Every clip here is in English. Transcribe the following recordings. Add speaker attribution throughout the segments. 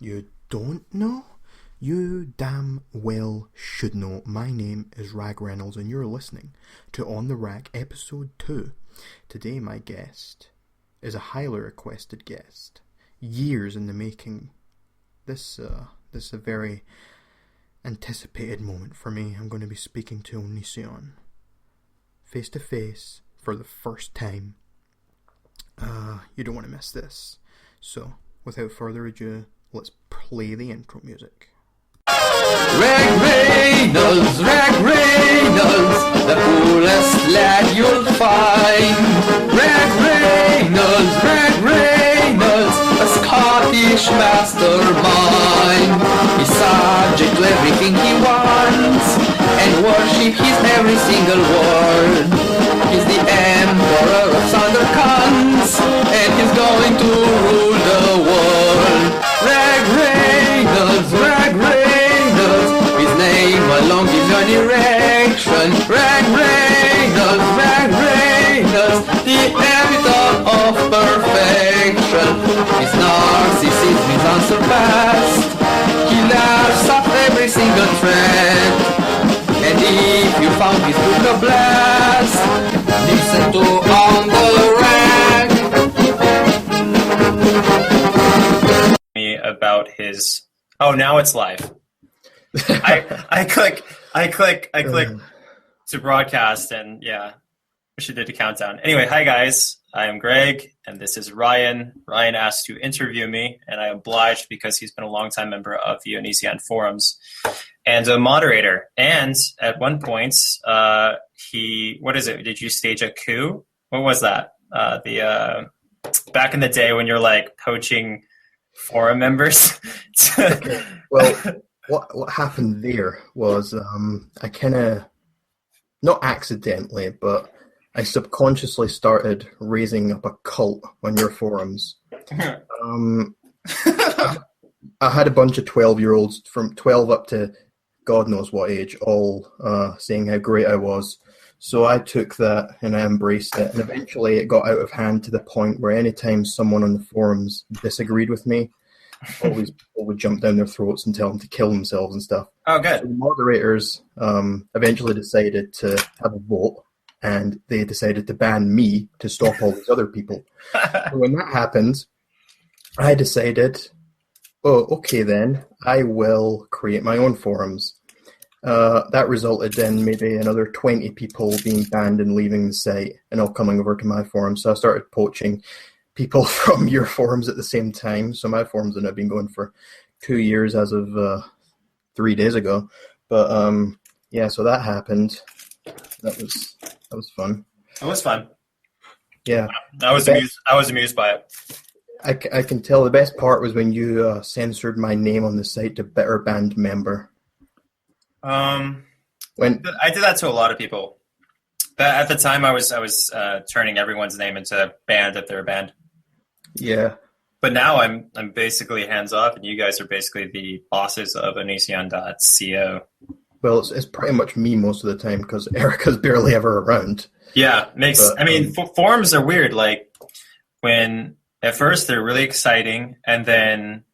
Speaker 1: You don't know? You damn well should know. My name is Rag Reynolds and you're listening to On the Rag episode 2. Today my guest is a highly requested guest. Years in the making. This is a very anticipated moment for me. I'm going to be speaking to Onision. Face to face for the first time. You don't want to miss this. So, without further ado, let's play the intro music.
Speaker 2: Ragreynolds, the coolest lad you'll find. Ragreynolds, a Scottish mastermind. He's subject to everything he wants, and worship his every single word. He's the emperor of Sundercons, and he's going to rule the world. Ragreynolds, his name alone gives you an erection. Ragreynolds, the epitome of perfection. His narcissism is unsurpassed. He laughs at every single thread. And if you found his book a blast, listen to On the Rag. Me about his. Oh, now it's live. I click to broadcast, and yeah, we should do the countdown. Anyway, hi guys, I am Greg, and this is Ryan. Ryan asked to interview me, and I obliged because he's been a longtime member of the Onision forums and a moderator. And at one point, what is it? Did you stage a coup? What was that? Back in the day when you're like poaching forum members.
Speaker 1: Okay. Well, what happened there was I kind of, not accidentally, but I subconsciously started raising up a cult on your forums. I had a bunch of 12-year-olds from 12 up to God knows what age, all saying how great I was. So I took that and I embraced it. And eventually it got out of hand to the point where anytime someone on the forums disagreed with me, always people would jump down their throats and tell them to kill themselves and stuff.
Speaker 2: Oh, good.
Speaker 1: So the moderators eventually decided to have a vote, and they decided to ban me to stop all these other people. So when that happened, I decided, oh, okay then, I will create my own forums. That resulted in maybe another 20 people being banned and leaving the site and all coming over to my forum. So I started poaching people from your forums at the same time. So my forums have now been going for 2 years as of 3 days ago. But yeah, so that happened. That was fun.
Speaker 2: It was fun.
Speaker 1: Yeah,
Speaker 2: I was amused by it.
Speaker 1: I can tell the best part was when you censored my name on the site to bitter band member.
Speaker 2: When I did that to a lot of people. But at the time, I was turning everyone's name into banned if they're banned.
Speaker 1: Yeah.
Speaker 2: But now I'm basically hands off, and you guys are basically the bosses of Onision.co.
Speaker 1: Well, it's pretty much me most of the time because Erica's barely ever around.
Speaker 2: Yeah, forums are weird. Like when at first they're really exciting, and then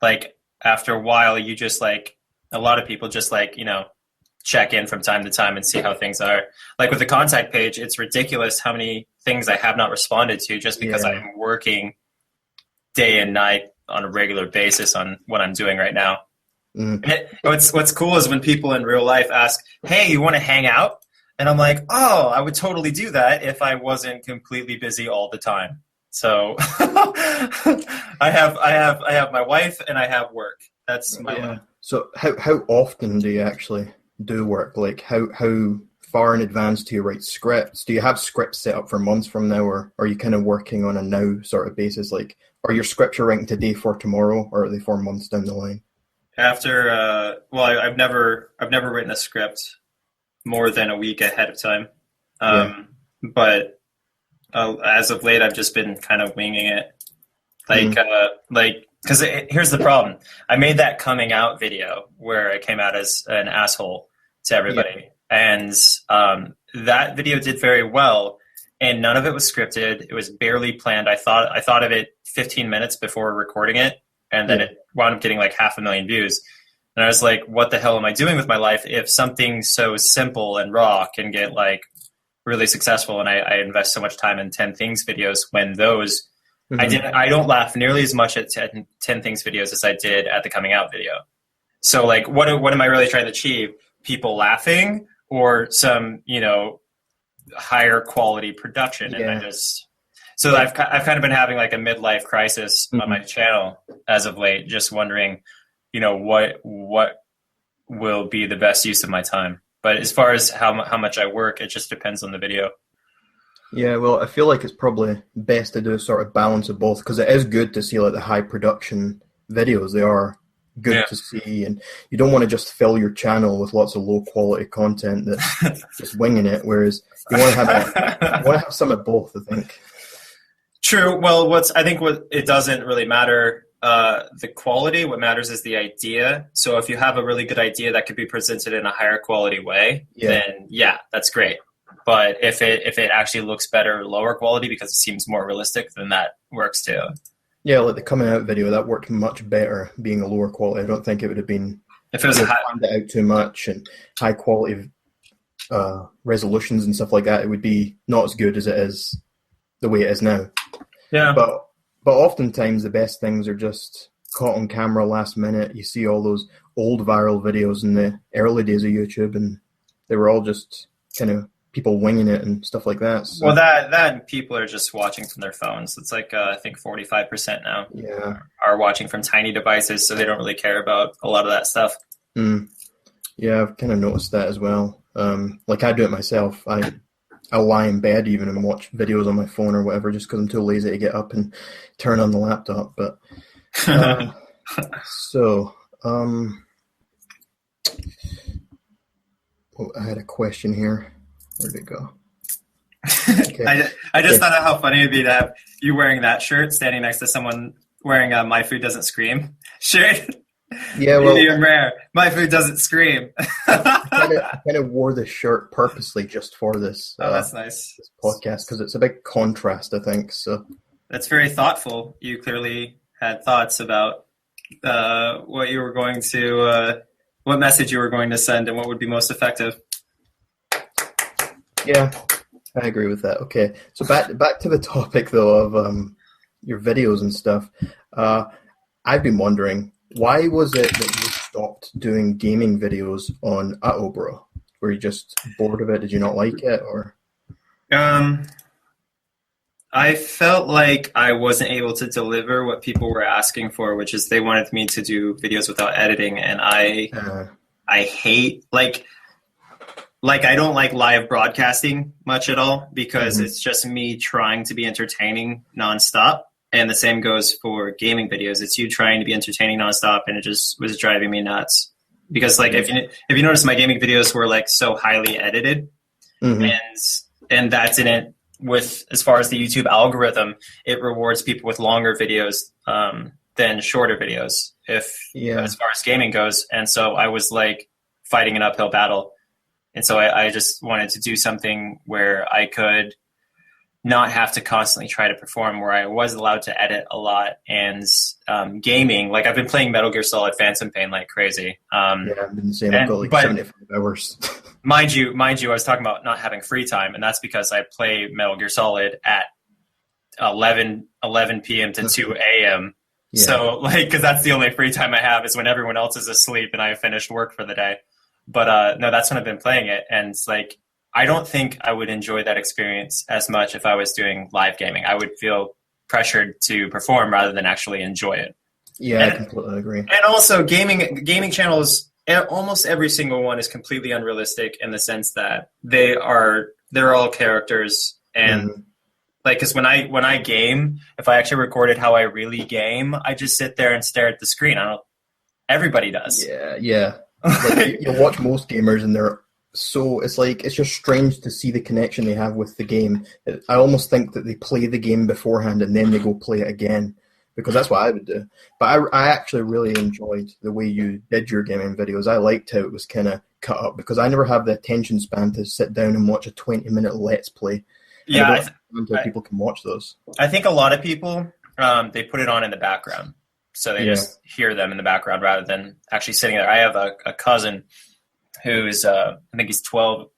Speaker 2: like after a while, you just like a lot of people just like check in from time to time and see how things are. Like with the contact page, it's ridiculous how many things I have not responded to just because I'm working day and night on a regular basis on what I'm doing right now. What's cool is when people in real life ask, "Hey, you want to hang out?" And I'm like, "Oh, I would totally do that if I wasn't completely busy all the time." So I have my wife and I have work. That's my life.
Speaker 1: So how often do you actually do work? Like how far in advance do you write scripts? Do you have scripts set up for months from now, or are you kind of working on a now sort of basis? Like, are your scripts you're writing today for tomorrow, or are they for months down the line?
Speaker 2: After I've never written a script more than a week ahead of time. But as of late, I've just been kind of winging it. Because here's the problem. I made that coming out video where I came out as an asshole to everybody. And that video did very well, and none of it was scripted. It was barely planned. I thought of it 15 minutes before recording it, and then it wound up getting like 500,000 views. And I was like, what the hell am I doing with my life if something so simple and raw can get like really successful? And I invest so much time in 10 Things videos when those, I don't laugh nearly as much at 10 Things videos as I did at the coming out video. So like, what am I really trying to achieve? People laughing or some, higher quality production? And I've kind of been having like a midlife crisis on my channel as of late, just wondering, what will be the best use of my time. But as far as how much I work, it just depends on the video.
Speaker 1: Yeah, well, I feel like it's probably best to do a sort of balance of both, because it is good to see like the high production videos. They are good to see, and you don't want to just fill your channel with lots of low quality content that's just winging it, whereas you want to have some of both, I think.
Speaker 2: True. Well, I think it doesn't really matter the quality. What matters is the idea. So if you have a really good idea that could be presented in a higher quality way, then that's great. But if it actually looks better lower quality because it seems more realistic, then that works too. Yeah,
Speaker 1: like the coming out video, that worked much better being a lower quality. I don't think it would have been
Speaker 2: if it was
Speaker 1: planned it out too much and high quality resolutions and stuff like that. It would be not as good as it is the way it is now.
Speaker 2: Yeah,
Speaker 1: but oftentimes the best things are just caught on camera last minute. You see all those old viral videos in the early days of YouTube, and they were all just kind of people winging it and stuff like that. So.
Speaker 2: Well, that people are just watching from their phones. It's like I think 45% now are watching from tiny devices, so they don't really care about a lot of that stuff.
Speaker 1: Yeah, I've kind of noticed that as well. Like I do it myself. I'll lie in bed even and watch videos on my phone or whatever just because I'm too lazy to get up and turn on the laptop. But I had a question here. Where'd it go?
Speaker 2: Okay. I just thought of how funny it'd be to have you wearing that shirt standing next to someone wearing a My Food Doesn't Scream shirt.
Speaker 1: Yeah, well,
Speaker 2: medium rare. My food doesn't scream.
Speaker 1: I kind of wore this shirt purposely just for this.
Speaker 2: That's nice.
Speaker 1: This podcast, because it's a big contrast, I think. So
Speaker 2: that's very thoughtful. You clearly had thoughts about what you were going to, what message you were going to send, and what would be most effective.
Speaker 1: Yeah, I agree with that. Okay, so back to the topic though of your videos and stuff. I've been wondering, why was it that you stopped doing gaming videos on Atobro? Were you just bored of it? Did you not like it, or?
Speaker 2: I felt like I wasn't able to deliver what people were asking for, which is they wanted me to do videos without editing, and I hate I don't like live broadcasting much at all because it's just me trying to be entertaining nonstop. And the same goes for gaming videos. It's you trying to be entertaining nonstop, and it just was driving me nuts. Because if you notice, my gaming videos were like so highly edited, and that didn't, with as far as the YouTube algorithm, it rewards people with longer videos than shorter videos. As far as gaming goes, and so I was like fighting an uphill battle, and so I just wanted to do something where I could not have to constantly try to perform, where I was allowed to edit a lot. And gaming, like I've been playing Metal Gear Solid Phantom Pain like crazy.
Speaker 1: I've been the same. I've got like 75 hours.
Speaker 2: mind you, I was talking about not having free time, and that's because I play Metal Gear Solid at 11 p.m. to 2 a.m. Yeah. So because that's the only free time I have is when everyone else is asleep and I have finished work for the day. But no, that's when I've been playing it, and it's like, I don't think I would enjoy that experience as much if I was doing live gaming. I would feel pressured to perform rather than actually enjoy it.
Speaker 1: Yeah, I completely agree.
Speaker 2: And also, gaming channels, almost every single one is completely unrealistic in the sense that they're all characters. And because when I game, if I actually recorded how I really game, I just sit there and stare at the screen. Everybody does.
Speaker 1: Yeah. Like, you watch most gamers and they're so it's just strange to see the connection they have with the game. I almost think that they play the game beforehand and then they go play it again, because that's what I would do. But I actually really enjoyed the way you did your gaming videos. I liked how it was kind of cut up, because I never have the attention span to sit down and watch a 20-minute Let's Play. People can watch those.
Speaker 2: I think a lot of people, they put it on in the background. so they just hear them in the background rather than actually sitting there. I have a cousin who's I think he's 12,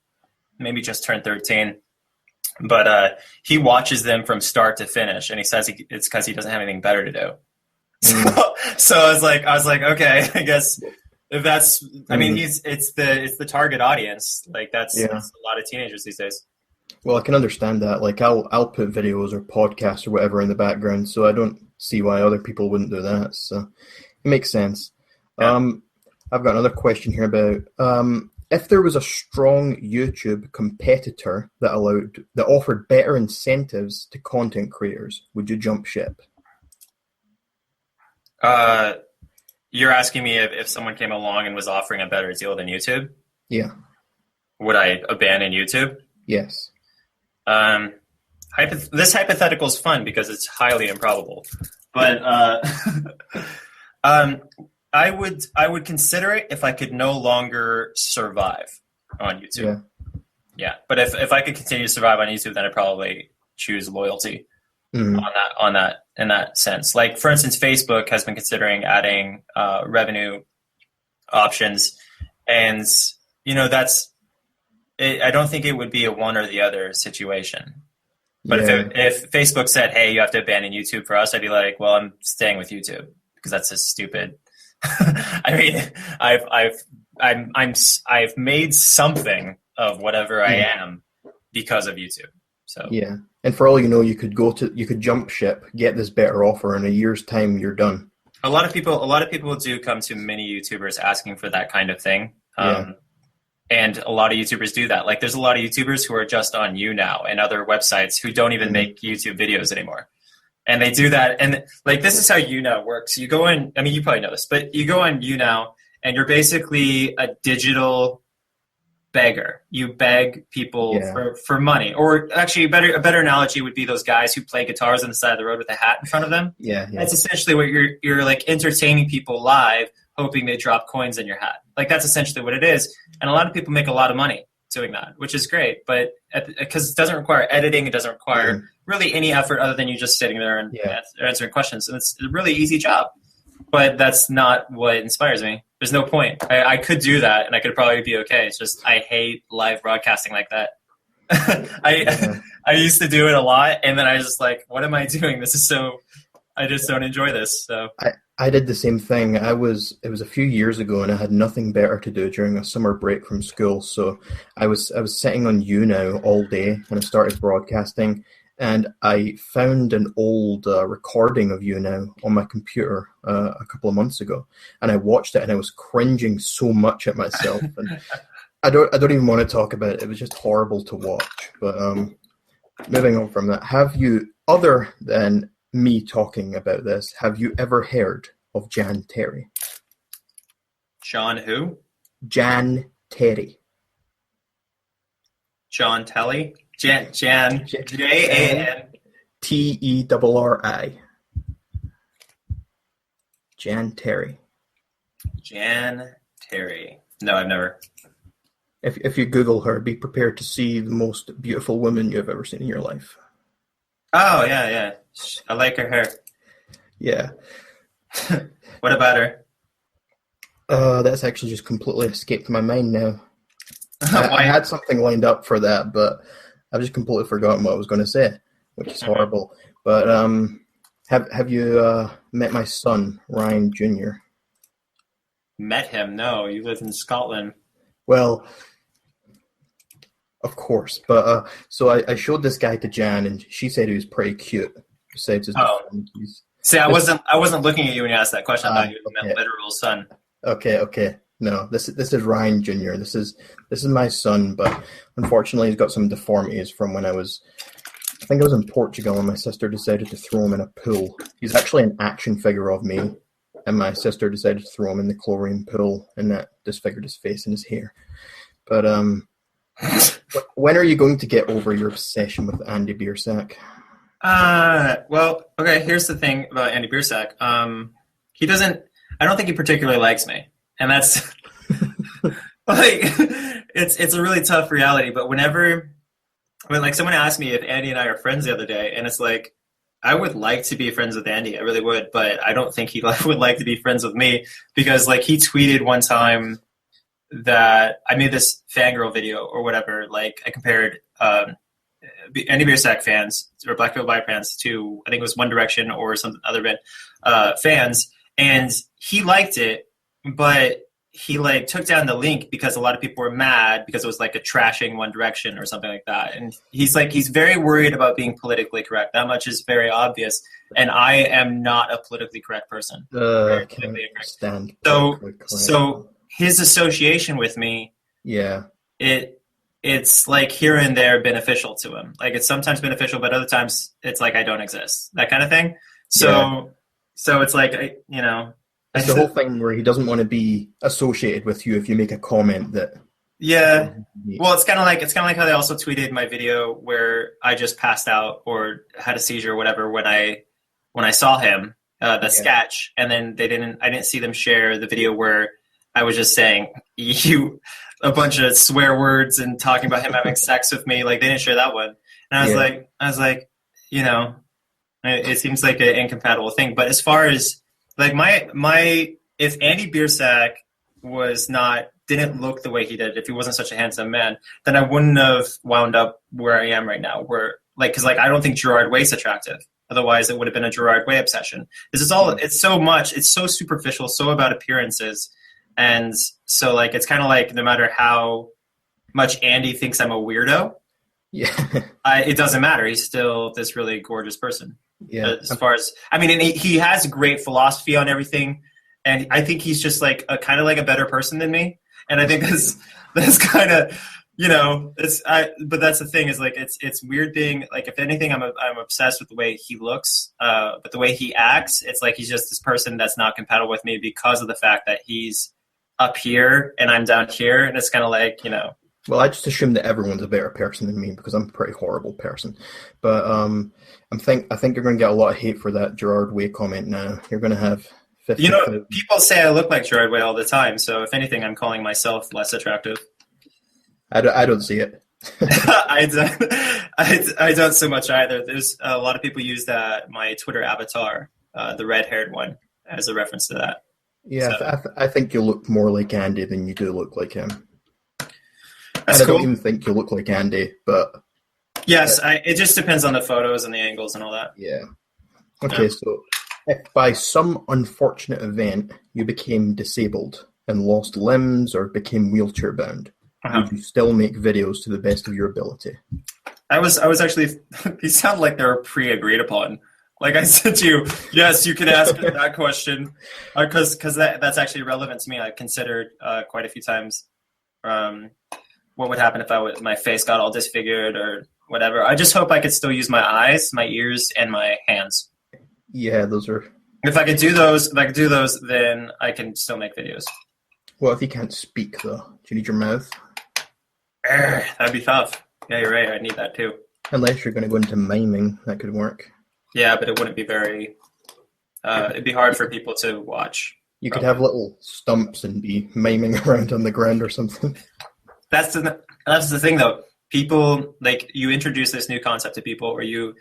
Speaker 2: maybe just turned 13, but he watches them from start to finish, and he says it's because he doesn't have anything better to do. So I was like, okay, I guess if that's, I mean, it's the target audience. Like that's a lot of teenagers these days.
Speaker 1: Well, I can understand that. Like I'll put videos or podcasts or whatever in the background, so I don't see why other people wouldn't do that. So it makes sense. Yeah. I've got another question here about if there was a strong YouTube competitor that offered better incentives to content creators, would you jump ship?
Speaker 2: You're asking me if someone came along and was offering a better deal than YouTube?
Speaker 1: Yeah.
Speaker 2: Would I abandon YouTube?
Speaker 1: Yes.
Speaker 2: This hypothetical is fun because it's highly improbable, but I would consider it if I could no longer survive on YouTube. Yeah. But if I could continue to survive on YouTube, then I'd probably choose loyalty in that sense. Like, for instance, Facebook has been considering adding revenue options, and I don't think it would be a one or the other situation. But if Facebook said, "Hey, you have to abandon YouTube for us," I'd be like, "Well, I'm staying with YouTube because that's just stupid." I mean, I've made something of whatever I am because of YouTube. So
Speaker 1: yeah, and for all you know, you could jump ship, get this better offer, in a year's time, you're done.
Speaker 2: A lot of people do come to many YouTubers asking for that kind of thing. And a lot of YouTubers do that. Like, there's a lot of YouTubers who are just on YouNow and other websites who don't even make YouTube videos anymore. And they do that. And, like, this is how YouNow works. You go in, I mean, you probably know this, but you go on YouNow and you're basically a digital beggar. You beg people for money. Or actually, a better analogy would be those guys who play guitars on the side of the road with a hat in front of them.
Speaker 1: Yeah.
Speaker 2: That's essentially what you're like, entertaining people live, hoping they drop coins in your hat. Like, that's essentially what it is. And a lot of people make a lot of money doing that, which is great. But because it doesn't require editing, it doesn't require really any effort other than you just sitting there and answering questions. And it's a really easy job. But that's not what inspires me. There's no point. I could do that, and I could probably be okay. It's just I hate live broadcasting like that. I used to do it a lot, and then I was just like, what am I doing? I just don't enjoy this. So
Speaker 1: I did the same thing. It was a few years ago, and I had nothing better to do during a summer break from school. So I was sitting on YouNow all day when I started broadcasting, and I found an old recording of YouNow on my computer a couple of months ago, and I watched it, and I was cringing so much at myself. And I don't even want to talk about it. It was just horrible to watch. But moving on from that, have you, other than me talking about this, have you ever heard of Jan Terry?
Speaker 2: John who?
Speaker 1: Jan Terry.
Speaker 2: John Telly? Jan Jan
Speaker 1: Terri. Jan Terry.
Speaker 2: Jan Terry. No, I've never.
Speaker 1: If you Google her, be prepared to see the most beautiful woman you've ever seen in your life.
Speaker 2: Oh, yeah. I like her hair.
Speaker 1: Yeah.
Speaker 2: What about her?
Speaker 1: That's actually just completely escaped my mind now. I had something lined up for that, but I've just completely forgotten what I was going to say, which is horrible. But have you met my son, Ryan Jr.?
Speaker 2: Met him? No, you live in Scotland.
Speaker 1: Well, of course. But so I showed this guy to Jan, and she said he was pretty cute. Besides his deformities.
Speaker 2: See, I wasn't looking at you when you asked that question. I thought you meant literal son.
Speaker 1: Okay. No, this is Ryan Jr. This is my son, but unfortunately he's got some deformities from when I think I was in Portugal, and my sister decided to throw him in a pool. He's actually an action figure of me, and my sister decided to throw him in the chlorine pool, and that disfigured his face and his hair. But when are you going to get over your obsession with Andy Biersack?
Speaker 2: Well, okay, here's the thing about Andy Biersack. I don't think he particularly likes me. And that's like, it's a really tough reality. But when like someone asked me if Andy and I are friends the other day, and it's like, I would like to be friends with Andy. I really would, but I don't think he would like to be friends with me because like he tweeted one time that I made this fangirl video or whatever. Like I compared Andy Biersack fans or Black Veil Brides fans to I think it was One Direction or some other band fans, and he liked it, but he like took down the link because a lot of people were mad because it was like a trashing One Direction or something like that. And he's very worried about being politically correct. That much is very obvious. And I am not a politically correct person.
Speaker 1: I can't stand
Speaker 2: so his association with me, it's like here and there beneficial to him. Like it's sometimes beneficial, but other times it's like I don't exist, that kind of thing. So it's like, you know,
Speaker 1: it's the whole thing where he doesn't want to be associated with you if you make a comment that.
Speaker 2: Yeah. Well, it's kind of like how they also tweeted my video where I just passed out or had a seizure or whatever when I saw him, the sketch, and then I didn't see them share the video where I was just saying a bunch of swear words and talking about him having sex with me. Like they didn't share that one. And I was like, you know, it seems like an incompatible thing. But as far as like my if Andy Biersack didn't look the way he did, if he wasn't such a handsome man, then I wouldn't have wound up where I am right now. Because I don't think Gerard Way's attractive. Otherwise, it would have been a Gerard Way obsession. This is all. It's so superficial, so about appearances, and so like it's kind of like no matter how much Andy thinks I'm a weirdo, it doesn't matter. He's still this really gorgeous person.
Speaker 1: Yeah.
Speaker 2: As far as and he has great philosophy on everything, and I think he's just like kind of like a better person than me. And I think that's kind of, you know, but that's the thing is like it's weird being like, if anything, I'm obsessed with the way he looks, but the way he acts, it's like he's just this person that's not compatible with me because of the fact that he's up here and I'm down here, and it's kind of like, you know.
Speaker 1: Well, I just assume that everyone's a better person than me because I'm a pretty horrible person. But I think you're going to get a lot of hate for that Gerard Way comment now. You're going to have 50.
Speaker 2: You know, people say I look like Gerard Way all the time, so if anything, I'm calling myself less attractive.
Speaker 1: I don't see it.
Speaker 2: I don't so much either. There's a lot of people use my Twitter avatar, the red-haired one, as a reference to that.
Speaker 1: Yeah, so. I think you look more like Andy than you do look like him.
Speaker 2: That's cool.
Speaker 1: I don't even think you look like Andy, but...
Speaker 2: Yes, it just depends on the photos and the angles and all that.
Speaker 1: Yeah. Okay, so if by some unfortunate event you became disabled and lost limbs or became wheelchair-bound, would you still make videos to the best of your ability?
Speaker 2: I was actually... These sound like they're pre-agreed upon. Like I said to you, yes, you could ask that question because that's actually relevant to me. I considered quite a few times what would happen if my face got all disfigured or whatever. I just hope I could still use my eyes, my ears, and my hands.
Speaker 1: Yeah, those are...
Speaker 2: If I could do those, then I can still make videos.
Speaker 1: Well, if you can't speak, though, do you need your mouth?
Speaker 2: That'd be tough. Yeah, you're right. I need that, too.
Speaker 1: Unless you're going to go into miming, that could work.
Speaker 2: Yeah, but it wouldn't be very... it'd be hard for people to watch.
Speaker 1: You could have little stumps and be miming around on the ground or something.
Speaker 2: That's the thing, though. People, like, you introduce this new concept to people, or you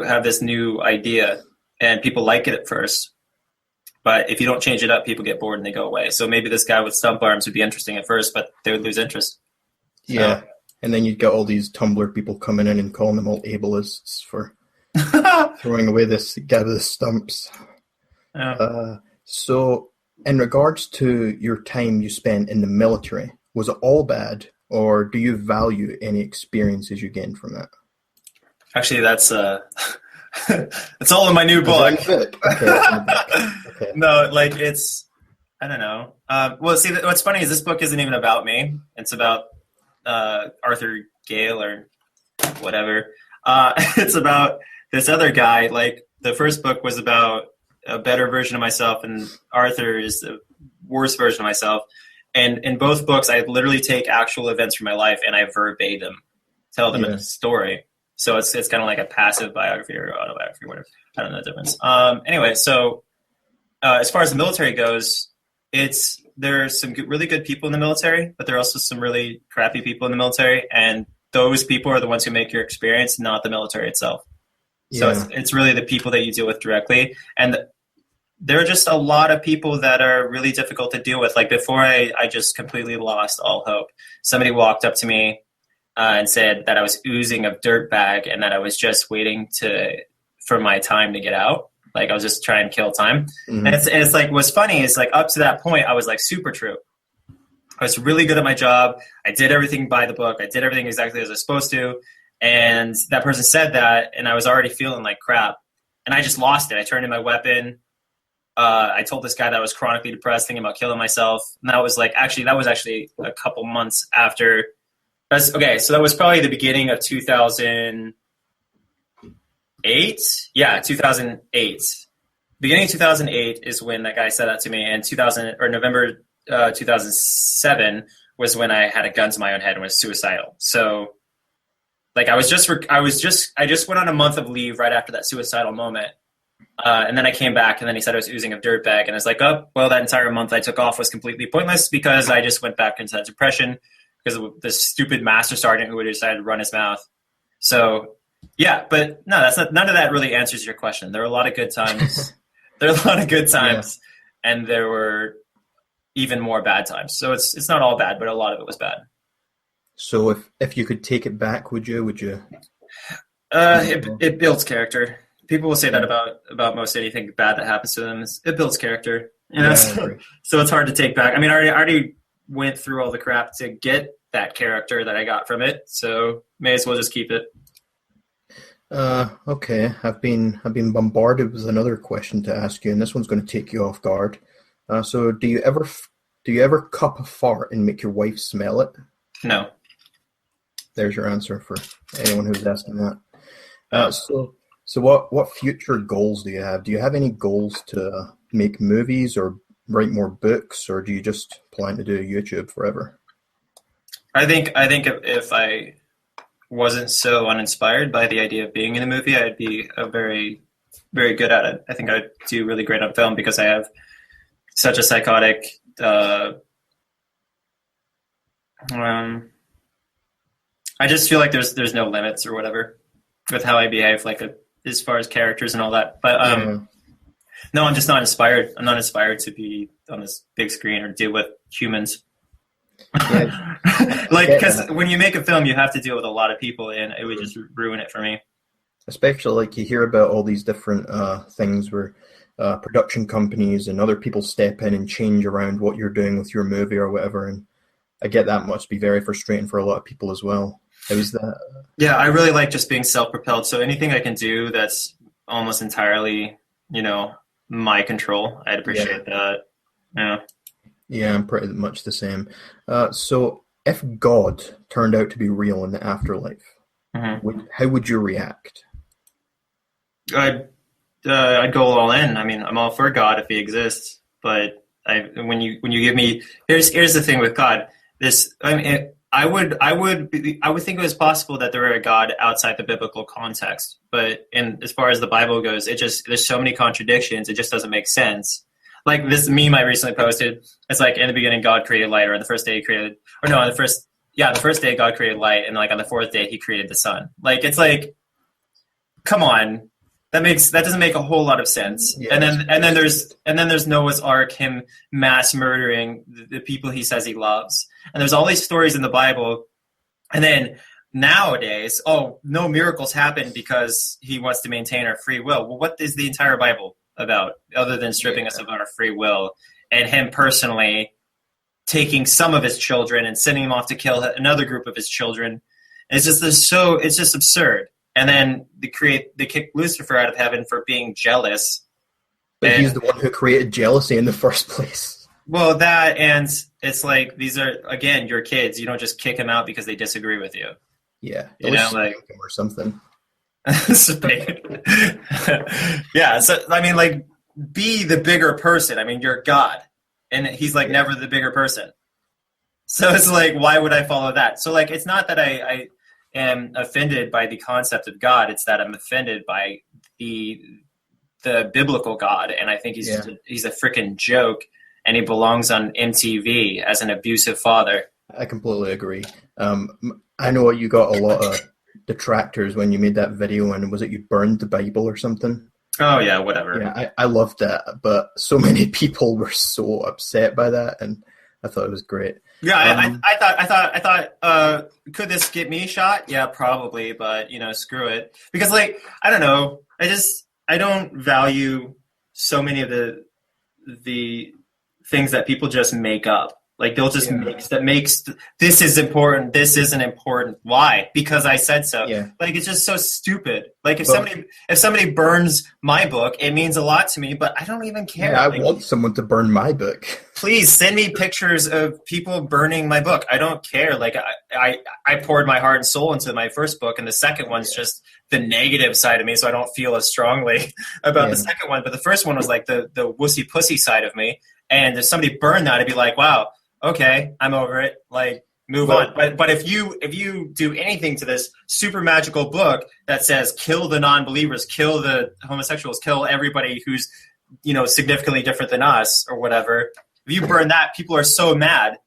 Speaker 2: have this new idea, and people like it at first. But if you don't change it up, people get bored and they go away. So maybe this guy with stump arms would be interesting at first, but they would lose interest. So.
Speaker 1: Yeah, and then you'd get all these Tumblr people coming in and calling them all ableists for throwing away this guy with the stumps.
Speaker 2: Yeah.
Speaker 1: So in regards to your time you spent in the military, was it all bad, or do you value any experiences you gained from that? Actually,
Speaker 2: that's it's all in my new book.
Speaker 1: Okay.
Speaker 2: No, like it's, I don't know. Well, see, what's funny is this book isn't even about me. It's about Arthur Gale or whatever. It's about this other guy. Like the first book was about a better version of myself, and Arthur is the worst version of myself. And in both books, I literally take actual events from my life and I verbatim tell them a story. So it's kind of like a passive biography or autobiography, whatever. I don't know the difference. Anyway, so as far as the military goes, there are some really good people in the military, but there are also some really crappy people in the military. And those people are the ones who make your experience, not the military itself. So it's really the people that you deal with directly. And there are just a lot of people that are really difficult to deal with. Like before I just completely lost all hope, somebody walked up to me and said that I was oozing of dirtbag and that I was just waiting for my time to get out. Like I was just trying to kill time. Mm-hmm. And it's like, what's funny is like up to that point, I was like super true. I was really good at my job. I did everything by the book. I did everything exactly as I was supposed to. And that person said that, and I was already feeling like crap. And I just lost it. I turned in my weapon. I told this guy that I was chronically depressed, thinking about killing myself. And that was actually a couple months after. Okay, so that was probably the beginning of 2008. Yeah, 2008. Beginning of 2008 is when that guy said that to me. And November 2007 was when I had a gun to my own head and was suicidal. So, like, I just went on a month of leave right after that suicidal moment. And then I came back, and then he said I was oozing of dirtbag. And I was like, oh, well, that entire month I took off was completely pointless because I just went back into that depression because of this stupid master sergeant who would decided to run his mouth. So, yeah, but no, none of that really answers your question. There were a lot of good times. And there were even more bad times. So it's not all bad, but a lot of it was bad.
Speaker 1: So if you could take it back, would you?
Speaker 2: It builds character. People will say that about most anything bad that happens to them. It builds character. So it's hard to take back. I mean, I already went through all the crap to get that character that I got from it. So may as well just keep it.
Speaker 1: Okay. I've been bombarded with another question to ask you, and this one's going to take you off guard. So do you ever cup a fart and make your wife smell it?
Speaker 2: No.
Speaker 1: There's your answer for anyone who's asking that. So what future goals do you have? Do you have any goals to make movies or write more books, or do you just plan to do YouTube forever?
Speaker 2: I think if I wasn't so uninspired by the idea of being in a movie, I'd be very, very good at it. I think I'd do really great on film because I have such a psychotic I just feel like there's no limits or whatever with how I behave, like as far as characters and all that. But no, I'm just not inspired. I'm not inspired to be on this big screen or deal with humans. Yeah. Because when you make a film, you have to deal with a lot of people, and it would just ruin it for me.
Speaker 1: Especially like you hear about all these different things where production companies and other people step in and change around what you're doing with your movie or whatever. And I get that must be very frustrating for a lot of people as well. How is that?
Speaker 2: Yeah, I really like just being self-propelled. So anything I can do that's almost entirely, my control, I'd appreciate that. Yeah.
Speaker 1: Yeah, I'm pretty much the same. So if God turned out to be real in the afterlife, how would you react?
Speaker 2: I'd go all in. I mean, I'm all for God if he exists, but when you give me here's the thing with God. I would think it was possible that there were a God outside the biblical context, but as far as the Bible goes, there's so many contradictions. It just doesn't make sense. Like this meme I recently posted, it's like in the beginning God created light, or on the first day the first day God created light, and like on the fourth day he created the sun. Like it's like, come on. That doesn't make a whole lot of sense. Yeah, and then there's Noah's Ark, him mass murdering the people he says he loves. And there's all these stories in the Bible. And then nowadays, no miracles happen because he wants to maintain our free will. Well, what is the entire Bible about other than stripping us of our free will and him personally taking some of his children and sending them off to kill another group of his children? It's just absurd. And then they kick Lucifer out of heaven for being jealous.
Speaker 1: But he's the one who created jealousy in the first place.
Speaker 2: Well, that, and it's like, these are, again, your kids. You don't just kick them out because they disagree with you.
Speaker 1: Yeah.
Speaker 2: Like,
Speaker 1: or something.
Speaker 2: Yeah. So, I mean, like, be the bigger person. I mean, you're God. And he's like never the bigger person. So it's like, why would I follow that? So, like, it's not that I am offended by the concept of God. It's that I'm offended by the biblical God, and I think he's a freaking joke, and he belongs on MTV as an abusive father.
Speaker 1: I completely agree. I know you got a lot of detractors when you made that video, and was it you burned the Bible or something?
Speaker 2: Oh yeah, whatever.
Speaker 1: Yeah, I loved that, but so many people were so upset by that, and I thought it was great.
Speaker 2: Yeah, I thought, could this get me shot? Yeah, probably, but screw it. Because I don't know, I don't value so many of the things that people just make up. Like they'll just makes this is important, this isn't important. Why? Because I said so.
Speaker 1: Yeah.
Speaker 2: Like it's just so stupid. Like if somebody burns my book, it means a lot to me, but I don't even care.
Speaker 1: Yeah, I want someone to burn my book.
Speaker 2: Please send me pictures of people burning my book. I don't care. Like I poured my heart and soul into my first book, and the second one's just the negative side of me, so I don't feel as strongly about the second one. But the first one was like the wussy pussy side of me. And if somebody burned that, I'd be like, wow, okay, I'm over it. Like, move on. But if you do anything to this super magical book that says kill the non-believers, kill the homosexuals, kill everybody who's significantly different than us or whatever, if you burn that, people are so mad.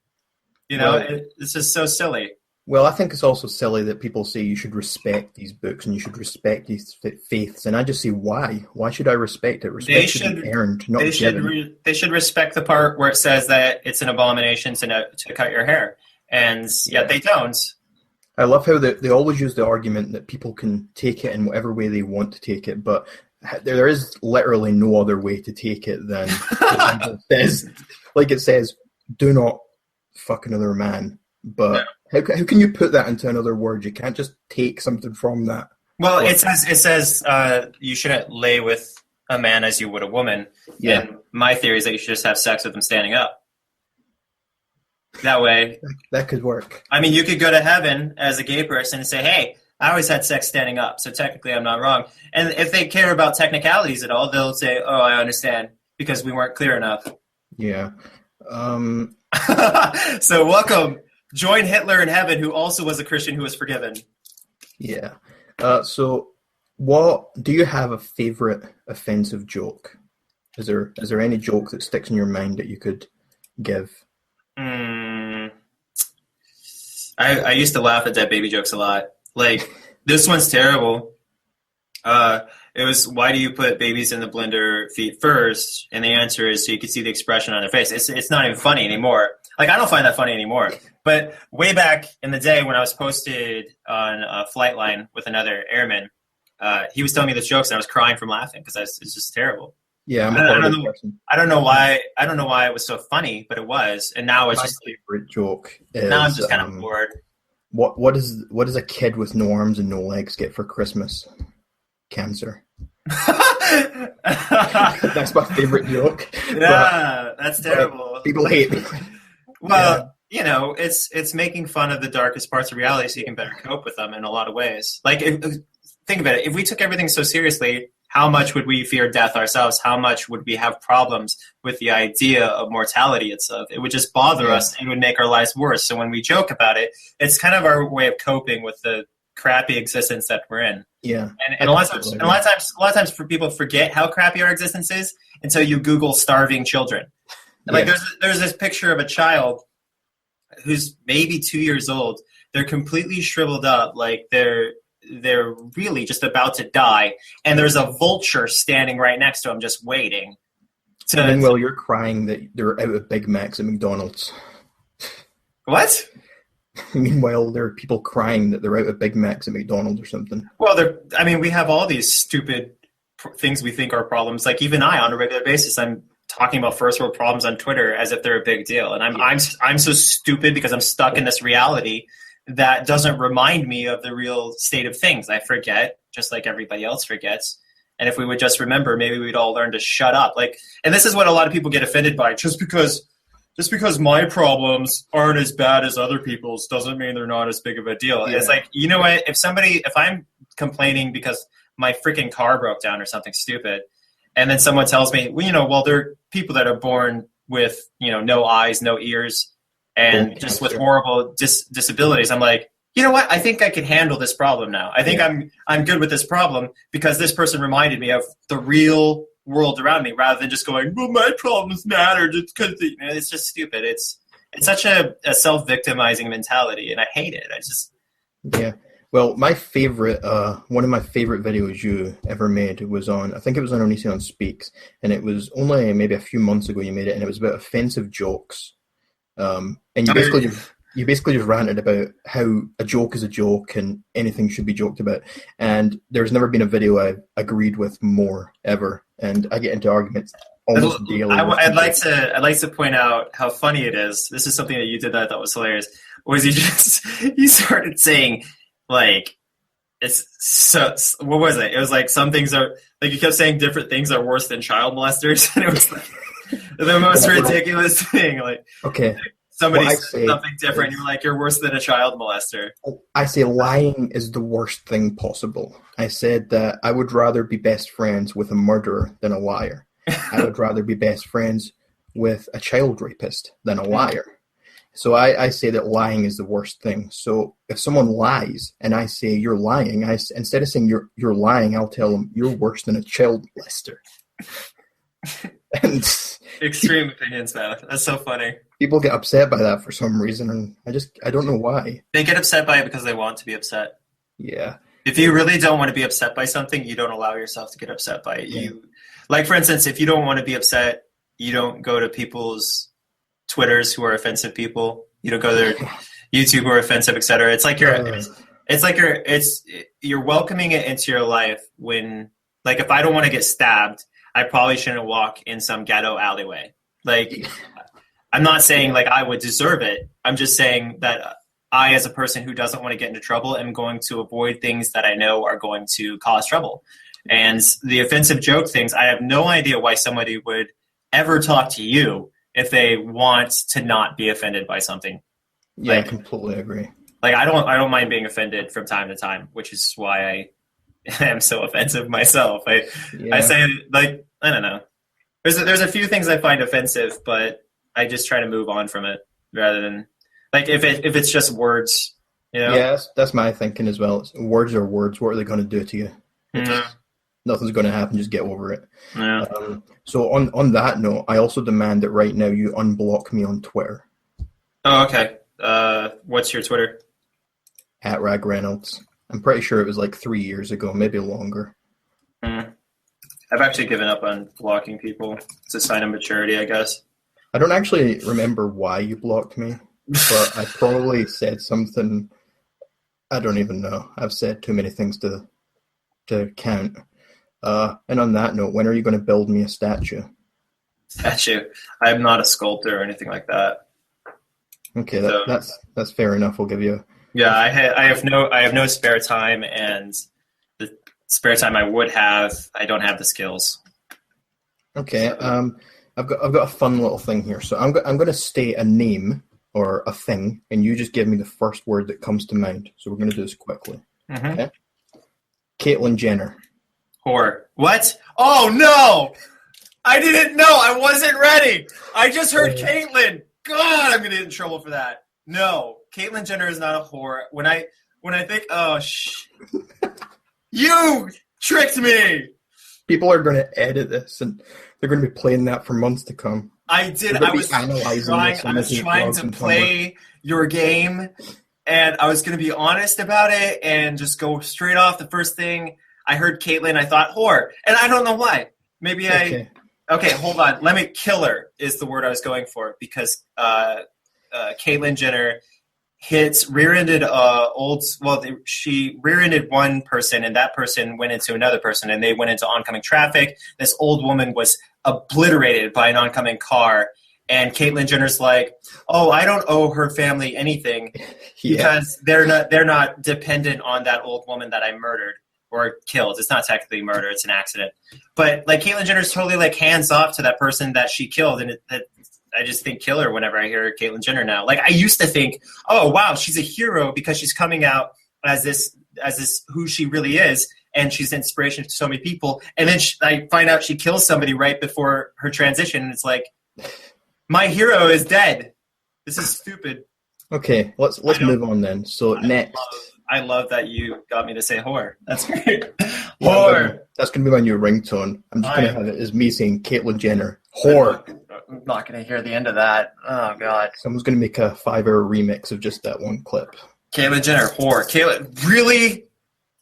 Speaker 2: It's just so silly.
Speaker 1: Well, I think it's also silly that people say you should respect these books and you should respect these faiths, and I just say, why? Why should I respect it? Respect should be earned, not given.
Speaker 2: They should respect the part where it says that it's an abomination to cut your hair, and yet they don't.
Speaker 1: I love how they always use the argument that people can take it in whatever way they want to take it, but there is literally no other way to take it than it says, do not fuck another man. But how can you put that into another word? You can't just take something from that.
Speaker 2: Well, it says you shouldn't lay with a man as you would a woman. Yeah. And my theory is that you should just have sex with them standing up. That way.
Speaker 1: That could work.
Speaker 2: I mean, you could go to heaven as a gay person and say, hey, I always had sex standing up, so technically I'm not wrong. And if they care about technicalities at all, they'll say, oh, I understand, because we weren't clear enough.
Speaker 1: Yeah.
Speaker 2: So welcome. Join Hitler in heaven, who also was a Christian who was forgiven.
Speaker 1: Yeah. So what do you have a favorite offensive joke? Is there any joke that sticks in your mind that you could give?
Speaker 2: I used to laugh at dead baby jokes a lot. Like, this one's terrible. It was, why do you put babies in the blender feet first? And the answer is so you can see the expression on their face. It's not even funny anymore. Like, I don't find that funny anymore. But way back in the day when I was posted on a flight line with another airman, he was telling me these jokes and I was crying from laughing because it's just terrible.
Speaker 1: Yeah,
Speaker 2: I don't know why it was so funny, but it was. And now it's just
Speaker 1: favorite joke is,
Speaker 2: now I'm just kind of bored.
Speaker 1: What does a kid with no arms and no legs get for Christmas? Cancer. That's my favorite joke.
Speaker 2: Yeah, that's terrible.
Speaker 1: People hate me.
Speaker 2: Well, it's making fun of the darkest parts of reality so you can better cope with them in a lot of ways. Like, think about it. If we took everything so seriously, how much would we fear death ourselves? How much would we have problems with the idea of mortality itself? It would just bother us and would make our lives worse. So when we joke about it, it's kind of our way of coping with the crappy existence that we're in.
Speaker 1: Yeah.
Speaker 2: And a lot of times people forget how crappy our existence is until you Google starving children. Like there's this picture of a child who's maybe 2 years old. They're completely shriveled up, like they're really just about to die, and there's a vulture standing right next to them, just waiting.
Speaker 1: Meanwhile, you're crying that they're out of Big Macs at McDonald's.
Speaker 2: What?
Speaker 1: Meanwhile, there are people crying that they're out of Big Macs at McDonald's or something.
Speaker 2: Well, we have all these stupid things we think are problems. Like even I, on a regular basis, I'm talking about first world problems on Twitter as if they're a big deal, and I'm so stupid because I'm stuck in this reality that doesn't remind me of the real state of things. I forget, just like everybody else forgets. And if we would just remember, maybe we'd all learn to shut up. And this is what a lot of people get offended by. Just because my problems aren't as bad as other people's doesn't mean they're not as big of a deal. Yeah. It's like, you know what? If I'm complaining because my freaking car broke down or something stupid, and then someone tells me, well, there are people that are born with, no eyes, no ears, and just with horrible disabilities. I'm like, you know what? I think I can handle this problem now. I think I'm good with this problem because this person reminded me of the real world around me rather than just going, well, my problems matter just because it's just stupid. It's such a self-victimizing mentality, and I hate it.
Speaker 1: Well, my favorite, one of my favorite videos you ever made was on, I think it was on Onision Speaks, and it was only maybe a few months ago you made it, and it was about offensive jokes. And you basically just ranted about how a joke is a joke and anything should be joked about. And there's never been a video I've agreed with more ever. And I get into arguments almost daily.
Speaker 2: I'd like to point out how funny it is. This is something that you did that I thought was hilarious. Was you started saying like it's so, what was it? It was like some things are like you kept saying different things are worse than child molesters, and it was like the most ridiculous thing. Like
Speaker 1: okay.
Speaker 2: Somebody said something different. You're like, you're worse than a child molester.
Speaker 1: I say lying is the worst thing possible. I said that I would rather be best friends with a murderer than a liar. I would rather be best friends with a child rapist than a liar. So I say that lying is the worst thing. So if someone lies and I say you're lying, instead of saying you're lying, I'll tell them you're worse than a child molester. And
Speaker 2: extreme opinions, man. That's so funny.
Speaker 1: People get upset by that for some reason, and I don't know why.
Speaker 2: They get upset by it because they want to be upset.
Speaker 1: Yeah.
Speaker 2: If you really don't want to be upset by something, you don't allow yourself to get upset by it. Yeah. Like, for instance, if you don't want to be upset, you don't go to people's Twitters who are offensive people. You don't go to their YouTube who are offensive, etc. It's like you're welcoming it into your life when, like, if I don't want to get stabbed, I probably shouldn't walk in some ghetto alleyway. Like, I'm not saying like I would deserve it. I'm just saying that I, as a person who doesn't want to get into trouble, am going to avoid things that I know are going to cause trouble. And the offensive joke things, I have no idea why somebody would ever talk to you if they want to not be offended by something.
Speaker 1: Yeah, like, I completely agree.
Speaker 2: Like I don't mind being offended from time to time, which is why I am so offensive myself. I say, like, I don't know. There's a few things I find offensive, but I just try to move on from it rather than like if it's just words, you know.
Speaker 1: Yeah, that's my thinking as well. Words are words. What are they going to do to you? Nothing's going to happen. Just get over it.
Speaker 2: Yeah.
Speaker 1: So on that note, I also demand that right now you unblock me on Twitter.
Speaker 2: Oh, okay. What's your Twitter?
Speaker 1: At ragreynolds. I'm pretty sure it was like 3 years ago, maybe longer.
Speaker 2: I've actually given up on blocking people. It's a sign of maturity, I guess.
Speaker 1: I don't actually remember why you blocked me, but I probably said something. I don't even know. I've said too many things to count. And on that note, when are you going to build me a statue?
Speaker 2: Statue? I am not a sculptor or anything like that.
Speaker 1: Okay, that's fair enough. We'll give you.
Speaker 2: Yeah, I have no spare time, and the spare time I would have, I don't have the skills.
Speaker 1: Okay. I've got a fun little thing here. So I'm going to state a name or a thing, and you just give me the first word that comes to mind. So we're going to do this quickly.
Speaker 2: Mm-hmm.
Speaker 1: Okay. Caitlyn Jenner.
Speaker 2: Whore. What? Oh no! I didn't know. I wasn't ready. I just heard Caitlyn. God, I'm going to get in trouble for that. No, Caitlyn Jenner is not a whore. When I think, you tricked me.
Speaker 1: People are going to edit this, and they're going to be playing that for months to come.
Speaker 2: I was trying to play your game, and I was going to be honest about it and just go straight off the first thing. I heard Caitlyn, I thought whore, and I don't know why. Maybe Okay, hold on. Killer is the word I was going for because Caitlyn Jenner rear-ended she rear-ended one person, and that person went into another person, and they went into oncoming traffic. This old woman was obliterated by an oncoming car, and Caitlyn Jenner's like, "Oh, I don't owe her family anything because they're not dependent on that old woman that I murdered or killed. It's not technically murder; it's an accident." But like Caitlyn Jenner's totally like hands off to that person that she killed, and I just think killer whenever I hear Caitlyn Jenner now. Like I used to think, oh wow, she's a hero because she's coming out as this who she really is, and she's an inspiration to so many people. And then I find out she kills somebody right before her transition, and it's like, my hero is dead. This is stupid.
Speaker 1: Okay, let's move on then. So next.
Speaker 2: I love that you got me to say whore. That's great. Whore.
Speaker 1: That's going to be my new ringtone. I'm just going to have it as me saying Caitlyn Jenner. Whore.
Speaker 2: I'm not going to hear the end of that. Oh, God.
Speaker 1: Someone's going to make a 5-hour remix of just that one clip.
Speaker 2: Caitlyn Jenner, whore. Caitlyn, really?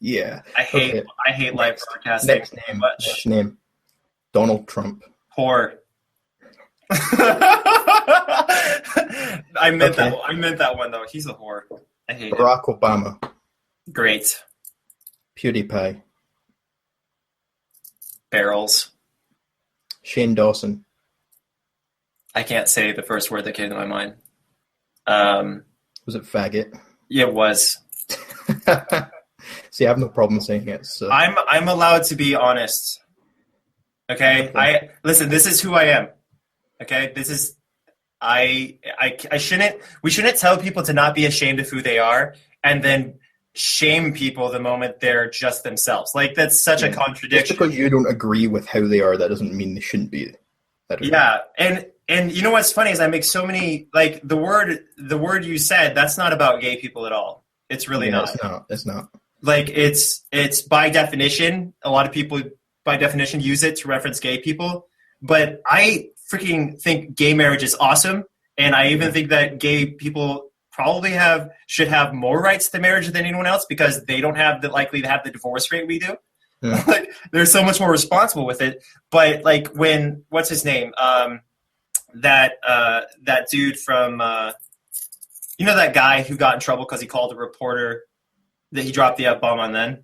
Speaker 1: Yeah.
Speaker 2: I hate live broadcasting
Speaker 1: Next
Speaker 2: so
Speaker 1: name.
Speaker 2: much.
Speaker 1: Next name. Donald Trump.
Speaker 2: Whore. I meant that one though. He's a whore. I hate him.
Speaker 1: Barack Obama.
Speaker 2: Great.
Speaker 1: PewDiePie.
Speaker 2: Barrels.
Speaker 1: Shane Dawson.
Speaker 2: I can't say the first word that came to my mind.
Speaker 1: Was it faggot?
Speaker 2: Yeah, it was.
Speaker 1: See, I have no problem saying it. So.
Speaker 2: I'm allowed to be honest. Okay? Listen, this is who I am. Okay? This is we shouldn't tell people to not be ashamed of who they are and then shame people the moment they're just themselves. Like, that's such a contradiction.
Speaker 1: Just because you don't agree with how they are, that doesn't mean they shouldn't be.
Speaker 2: Yeah, and you know what's funny is I make so many, like, the word you said, that's not about gay people at all. It's really not.
Speaker 1: It's not.
Speaker 2: Like, it's by definition, a lot of people by definition use it to reference gay people, but I freaking think gay marriage is awesome, and I even think that gay people probably should have more rights to marriage than anyone else because they don't have likely to have the divorce rate we do. Yeah. Like, they're so much more responsible with it. But like when what's his name? That dude from that guy who got in trouble because he called a reporter that he dropped the F-bomb on then.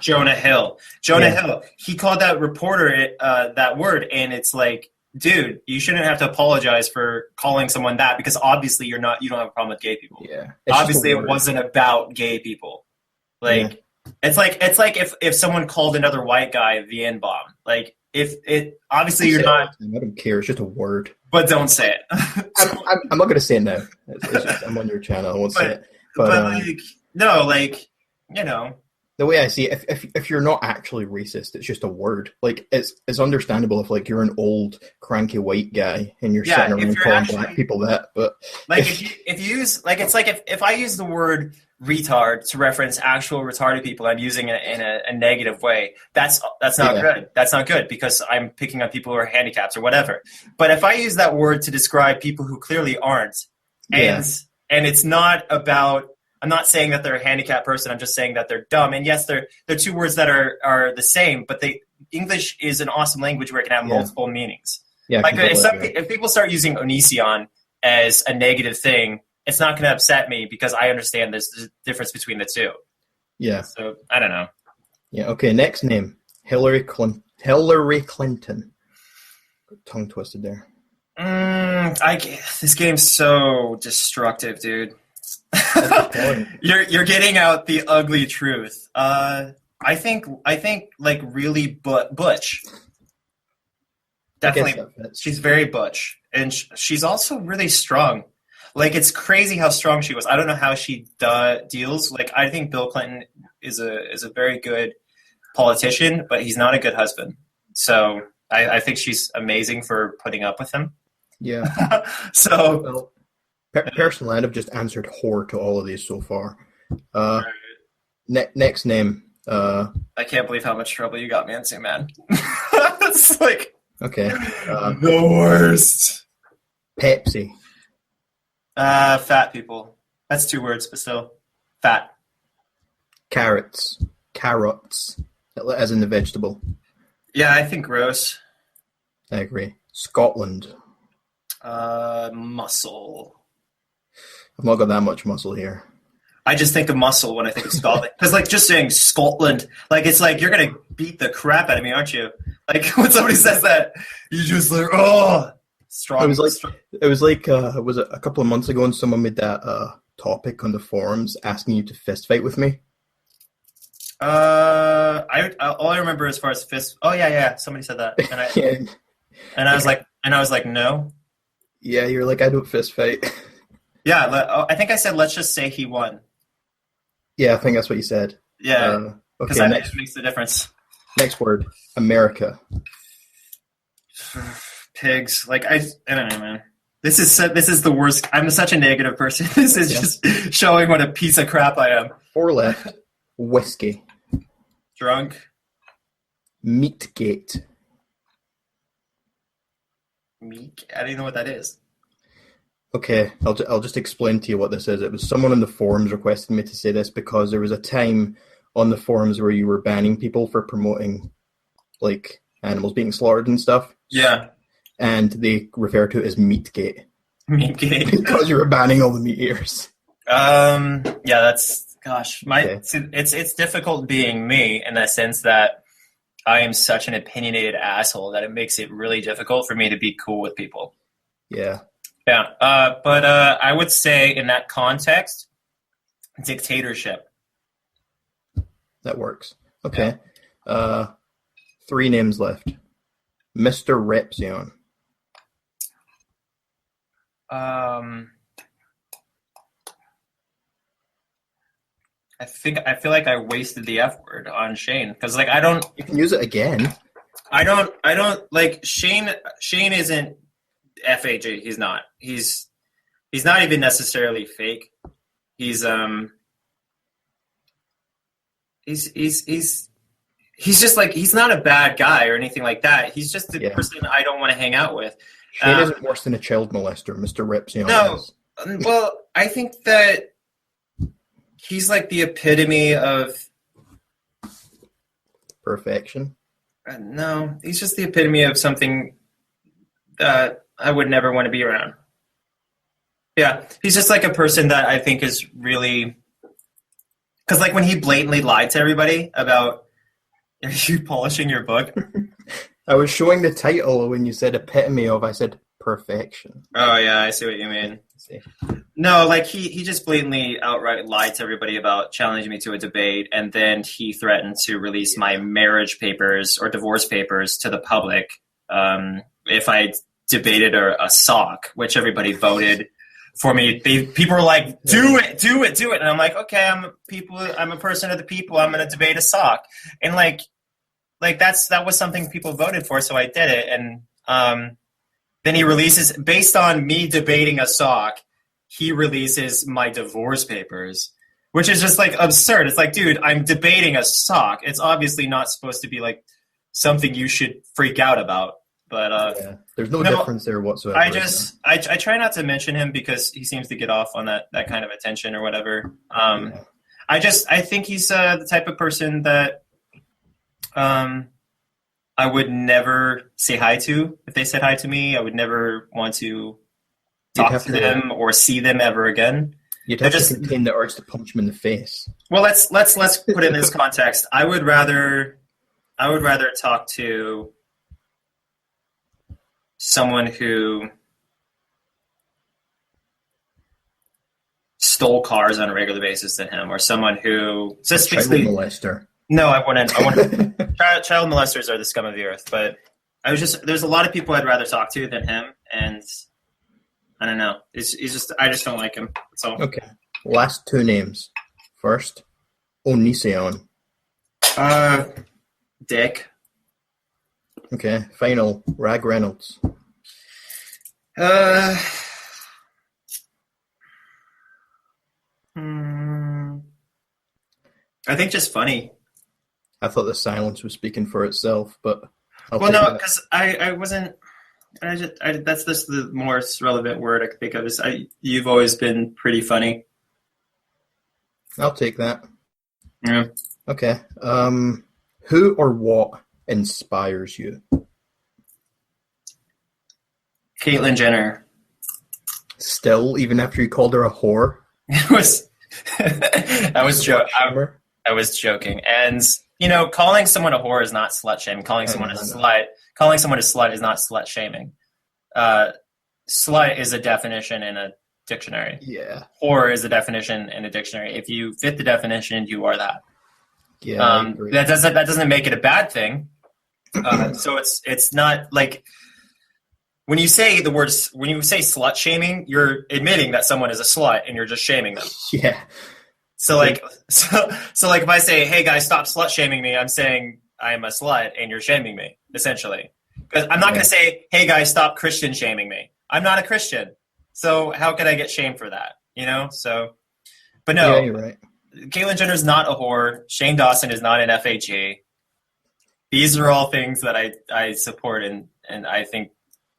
Speaker 2: Jonah Hill. Hill. He called that reporter that word, and it's like, dude, you shouldn't have to apologize for calling someone that because obviously you don't have a problem with gay people.
Speaker 1: Yeah.
Speaker 2: Obviously it wasn't about gay people. Like it's like if someone called another white guy the N-bomb. Like if it obviously you're not.
Speaker 1: I don't care. It's just a word.
Speaker 2: But don't say it.
Speaker 1: I'm not going to say it now. It's just, I'm on your channel. I won't say it.
Speaker 2: But
Speaker 1: the way I see it, if you're not actually racist, it's just a word. Like it's understandable if like you're an old cranky white guy and you're sitting around calling black people that. But
Speaker 2: like if you use like it's like if I use the word retard to reference actual retarded people, I'm using it in a negative way. That's not good. That's not good because I'm picking on people who are handicapped or whatever. But if I use that word to describe people who clearly aren't, and it's not about. I'm not saying that they're a handicapped person. I'm just saying that they're dumb. And yes, they're two words that are the same, but English is an awesome language where it can have multiple meanings. Yeah, like if people start using Onision as a negative thing, it's not going to upset me because I understand there's a difference between the two. Yeah. So I don't know.
Speaker 1: Yeah. Okay. Next name, Hillary Clinton. Tongue twisted there.
Speaker 2: This game's so destructive, dude. You're getting out the ugly truth. I think like really butch. Definitely, she's very butch, and she's also really strong. Like it's crazy how strong she was. I don't know how she deals. Like I think Bill Clinton is a very good politician, but he's not a good husband. So I think she's amazing for putting up with him.
Speaker 1: Yeah.
Speaker 2: So.
Speaker 1: Well, personally, I've just answered whore to all of these so far. Next name.
Speaker 2: I can't believe how much trouble you got me into, man. It's like
Speaker 1: okay.
Speaker 2: The worst.
Speaker 1: Pepsi.
Speaker 2: Fat people. That's 2 words, but still fat.
Speaker 1: Carrots, as in the vegetable.
Speaker 2: Yeah, I think gross.
Speaker 1: I agree. Scotland.
Speaker 2: Muscle.
Speaker 1: I've not got that much muscle here.
Speaker 2: I just think of muscle when I think of Scotland. Because, like, just saying Scotland, like, it's like you're going to beat the crap out of me, aren't you? Like, when somebody says that, you just like, oh, strong.
Speaker 1: It was like, was it a couple of months ago and someone made that topic on the forums asking you to fist fight with me?
Speaker 2: All I remember as far as fist. Oh, yeah. Somebody said that. And I was like, no.
Speaker 1: Yeah, you're like, I don't fist fight.
Speaker 2: Yeah, I think I said, let's just say he won.
Speaker 1: Yeah, I think that's what you said.
Speaker 2: Yeah, because that makes the difference.
Speaker 1: Next word, America.
Speaker 2: Pigs. Like, I don't know, man. This is the worst. I'm such a negative person. This is just showing what a piece of crap I am.
Speaker 1: 4 left. Whiskey.
Speaker 2: Drunk.
Speaker 1: Meatgate.
Speaker 2: I don't even know what that is.
Speaker 1: Okay, I'll just explain to you what this is. It was someone in the forums requested me to say this because there was a time on the forums where you were banning people for promoting like animals being slaughtered and stuff.
Speaker 2: Yeah.
Speaker 1: And they refer to it as Meatgate.
Speaker 2: Meatgate.
Speaker 1: Because you were banning all the meat eaters.
Speaker 2: Yeah, that's it's difficult being me in the sense that I am such an opinionated asshole that it makes it really difficult for me to be cool with people.
Speaker 1: Yeah.
Speaker 2: Yeah. But I would say in that context, dictatorship.
Speaker 1: That works. Okay. Yeah. 3 names left. Mr. Repzion.
Speaker 2: I feel like I wasted the F word on Shane because like I don't.
Speaker 1: You can use it again.
Speaker 2: I don't like Shane. Shane isn't FAG. He's not. He's not even necessarily fake. He's just like he's not a bad guy or anything like that. He's just the person I don't want to hang out with.
Speaker 1: Shane isn't worse than a child molester, Mr. Repzion.
Speaker 2: No, well, I think that he's like the epitome of
Speaker 1: perfection.
Speaker 2: No, he's just the epitome of something that I would never want to be around. Yeah, he's just like a person that I think is really because like when he blatantly lied to everybody about are you polishing your book?
Speaker 1: I was showing the title when you said epitome of, I said perfection.
Speaker 2: Oh, yeah, I see what you mean. No, like he just blatantly outright lied to everybody about challenging me to a debate, and then he threatened to release my marriage papers or divorce papers to the public if I debated a sock, which everybody voted for me. People were like, do it. And I'm like, okay, I'm a person of the people. I'm going to debate a sock. And like that was something people voted for, so I did it. And then he releases, based on me debating a sock, he releases my divorce papers, which is just like absurd. It's like, dude, I'm debating a sock. It's obviously not supposed to be like something you should freak out about. But
Speaker 1: there's no difference there whatsoever.
Speaker 2: I try not to mention him because he seems to get off on that kind of attention or whatever. I think he's the type of person that I would never say hi to. If they said hi to me, I would never want to talk to them or see them ever again.
Speaker 1: You'd have to contain the urge to punch them in the face.
Speaker 2: Well, let's put it in this context. I would rather talk to someone who stole cars on a regular basis than him, or someone who just basically
Speaker 1: child molester.
Speaker 2: No, I wouldn't. Child molesters are the scum of the earth. But there's a lot of people I'd rather talk to than him, and I don't know. I just don't like him. So
Speaker 1: okay, last 2 names. First, Onision.
Speaker 2: Dick.
Speaker 1: Okay, final, ragreynolds.
Speaker 2: I think just funny.
Speaker 1: I thought the silence was speaking for itself, but
Speaker 2: because I wasn't. That's just the more relevant word I could think of. Is you've always been pretty funny.
Speaker 1: I'll take that.
Speaker 2: Yeah.
Speaker 1: Okay. Who or what inspires you?
Speaker 2: Caitlyn Jenner.
Speaker 1: Still, even after you called her a whore?
Speaker 2: I was joking. And, calling someone a whore is not slut shaming. Calling someone a slut is not slut shaming. Slut is a definition in a dictionary.
Speaker 1: Yeah.
Speaker 2: Whore is a definition in a dictionary. If you fit the definition, you are that.
Speaker 1: Yeah.
Speaker 2: That doesn't make it a bad thing. So it's not like when you say slut shaming, you're admitting that someone is a slut and you're just shaming them.
Speaker 1: Yeah.
Speaker 2: So like if I say, hey guys, stop slut shaming me, I'm saying I'm a slut and you're shaming me, essentially. Because I'm not going to say, hey guys, stop Christian shaming me. I'm not a Christian. So how could I get shamed for that? So, but no.
Speaker 1: Yeah, you're right.
Speaker 2: Caitlyn Jenner's not a whore. Shane Dawson is not an FHA. These are all things that I support and I think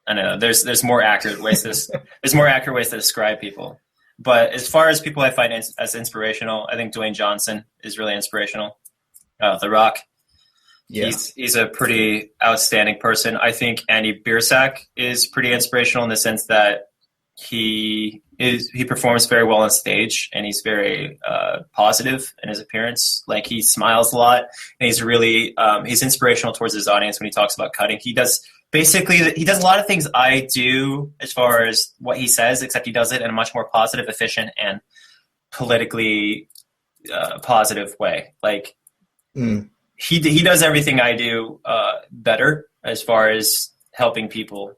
Speaker 2: I don't know. There's more accurate ways to describe people. But as far as people I find as inspirational, I think Dwayne Johnson is really inspirational. The Rock. Yeah. He's a pretty outstanding person. I think Andy Biersack is pretty inspirational in the sense that he performs very well on stage, and he's very positive in his appearance. Like, he smiles a lot, and he's really he's inspirational towards his audience when he talks about cutting. He does a lot of things I do as far as what he says, except he does it in a much more positive, efficient, and politically positive way. Like, he does everything I do better as far as helping people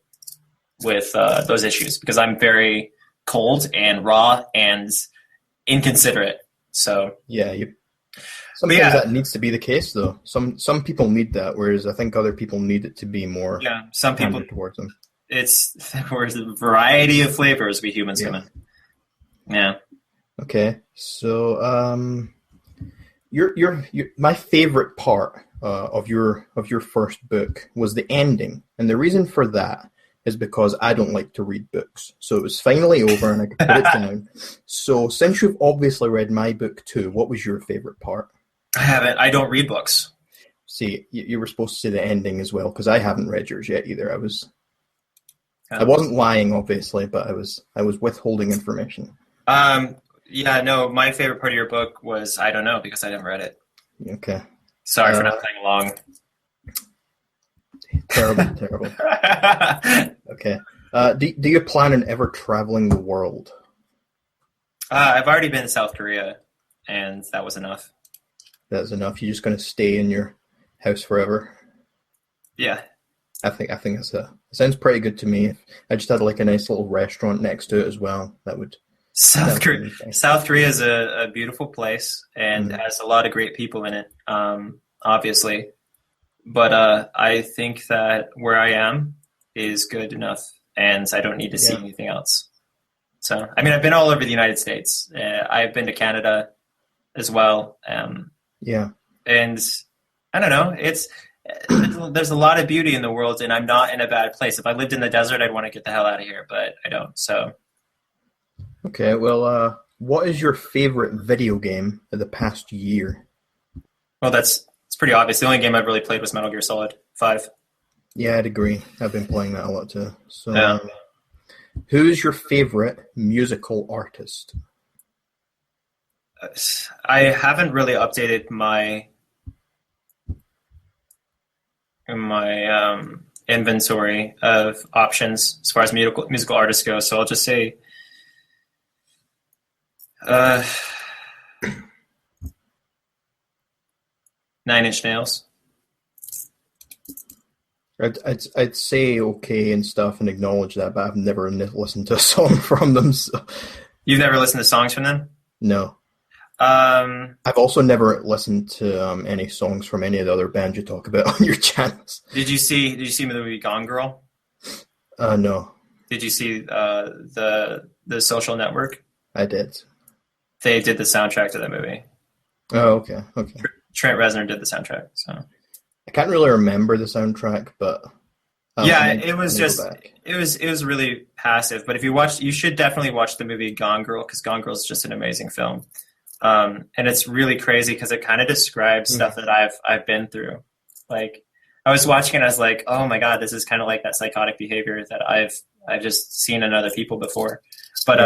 Speaker 2: with those issues, because I'm very cold and raw and inconsiderate. So
Speaker 1: sometimes that needs to be the case, though. Some people need that, whereas I think other people need it to be more.
Speaker 2: Yeah, some people
Speaker 1: towards them.
Speaker 2: There's a variety of flavors we humans come in. Yeah.
Speaker 1: Okay, so your my favorite part of your first book was the ending, and the reason for that is because I don't like to read books. So it was finally over and I could put it down. So since you've obviously read my book too, what was your favorite part?
Speaker 2: I haven't. I don't read books.
Speaker 1: See, you were supposed to say the ending as well, because I haven't read yours yet either. I wasn't lying, obviously, but I was withholding information.
Speaker 2: Yeah, no, my favorite part of your book was I don't know, because I didn't read it.
Speaker 1: Okay.
Speaker 2: Sorry for not playing along.
Speaker 1: Terrible. Okay. Do you plan on ever traveling the world?
Speaker 2: I've already been to South Korea, and that was enough.
Speaker 1: That's enough? You're just going to stay in your house forever?
Speaker 2: Yeah. I think
Speaker 1: it sounds pretty good to me. I just had like a nice little restaurant next to it as well. South
Speaker 2: Korea is a beautiful place and has a lot of great people in it, obviously. But I think that where I am is good enough, and I don't need to see anything else. So, I mean, I've been all over the United States. I've been to Canada as well. And I don't know. There's a lot of beauty in the world, and I'm not in a bad place. If I lived in the desert, I'd want to get the hell out of here, but I don't. So.
Speaker 1: Okay, well, what is your favorite video game of the past year?
Speaker 2: Well, it's pretty obvious. The only game I've really played was Metal Gear Solid 5.
Speaker 1: Yeah, I'd agree. I've been playing that a lot too. So, who's your favorite musical artist?
Speaker 2: I haven't really updated my inventory of options as far as musical artists go. So I'll just say, 9 Inch Nails.
Speaker 1: I'd say okay and stuff and acknowledge that, but I've never listened to a song from them. So.
Speaker 2: You've never listened to songs from them?
Speaker 1: No. I've also never listened to any songs from any of the other bands you talk about on your channels.
Speaker 2: Did you see the movie Gone Girl?
Speaker 1: No.
Speaker 2: Did you see the Social Network?
Speaker 1: I did.
Speaker 2: They did the soundtrack to that movie.
Speaker 1: Oh, okay.
Speaker 2: Trent Reznor did the soundtrack. So
Speaker 1: I can't really remember the soundtrack, but
Speaker 2: it was really passive. But if you should definitely watch the movie Gone Girl, because Gone Girl is just an amazing film. And it's really crazy because it kind of describes stuff that I've been through. Like, I was watching it and I was like, oh my God, this is kind of like that psychotic behavior that I've just seen in other people before. But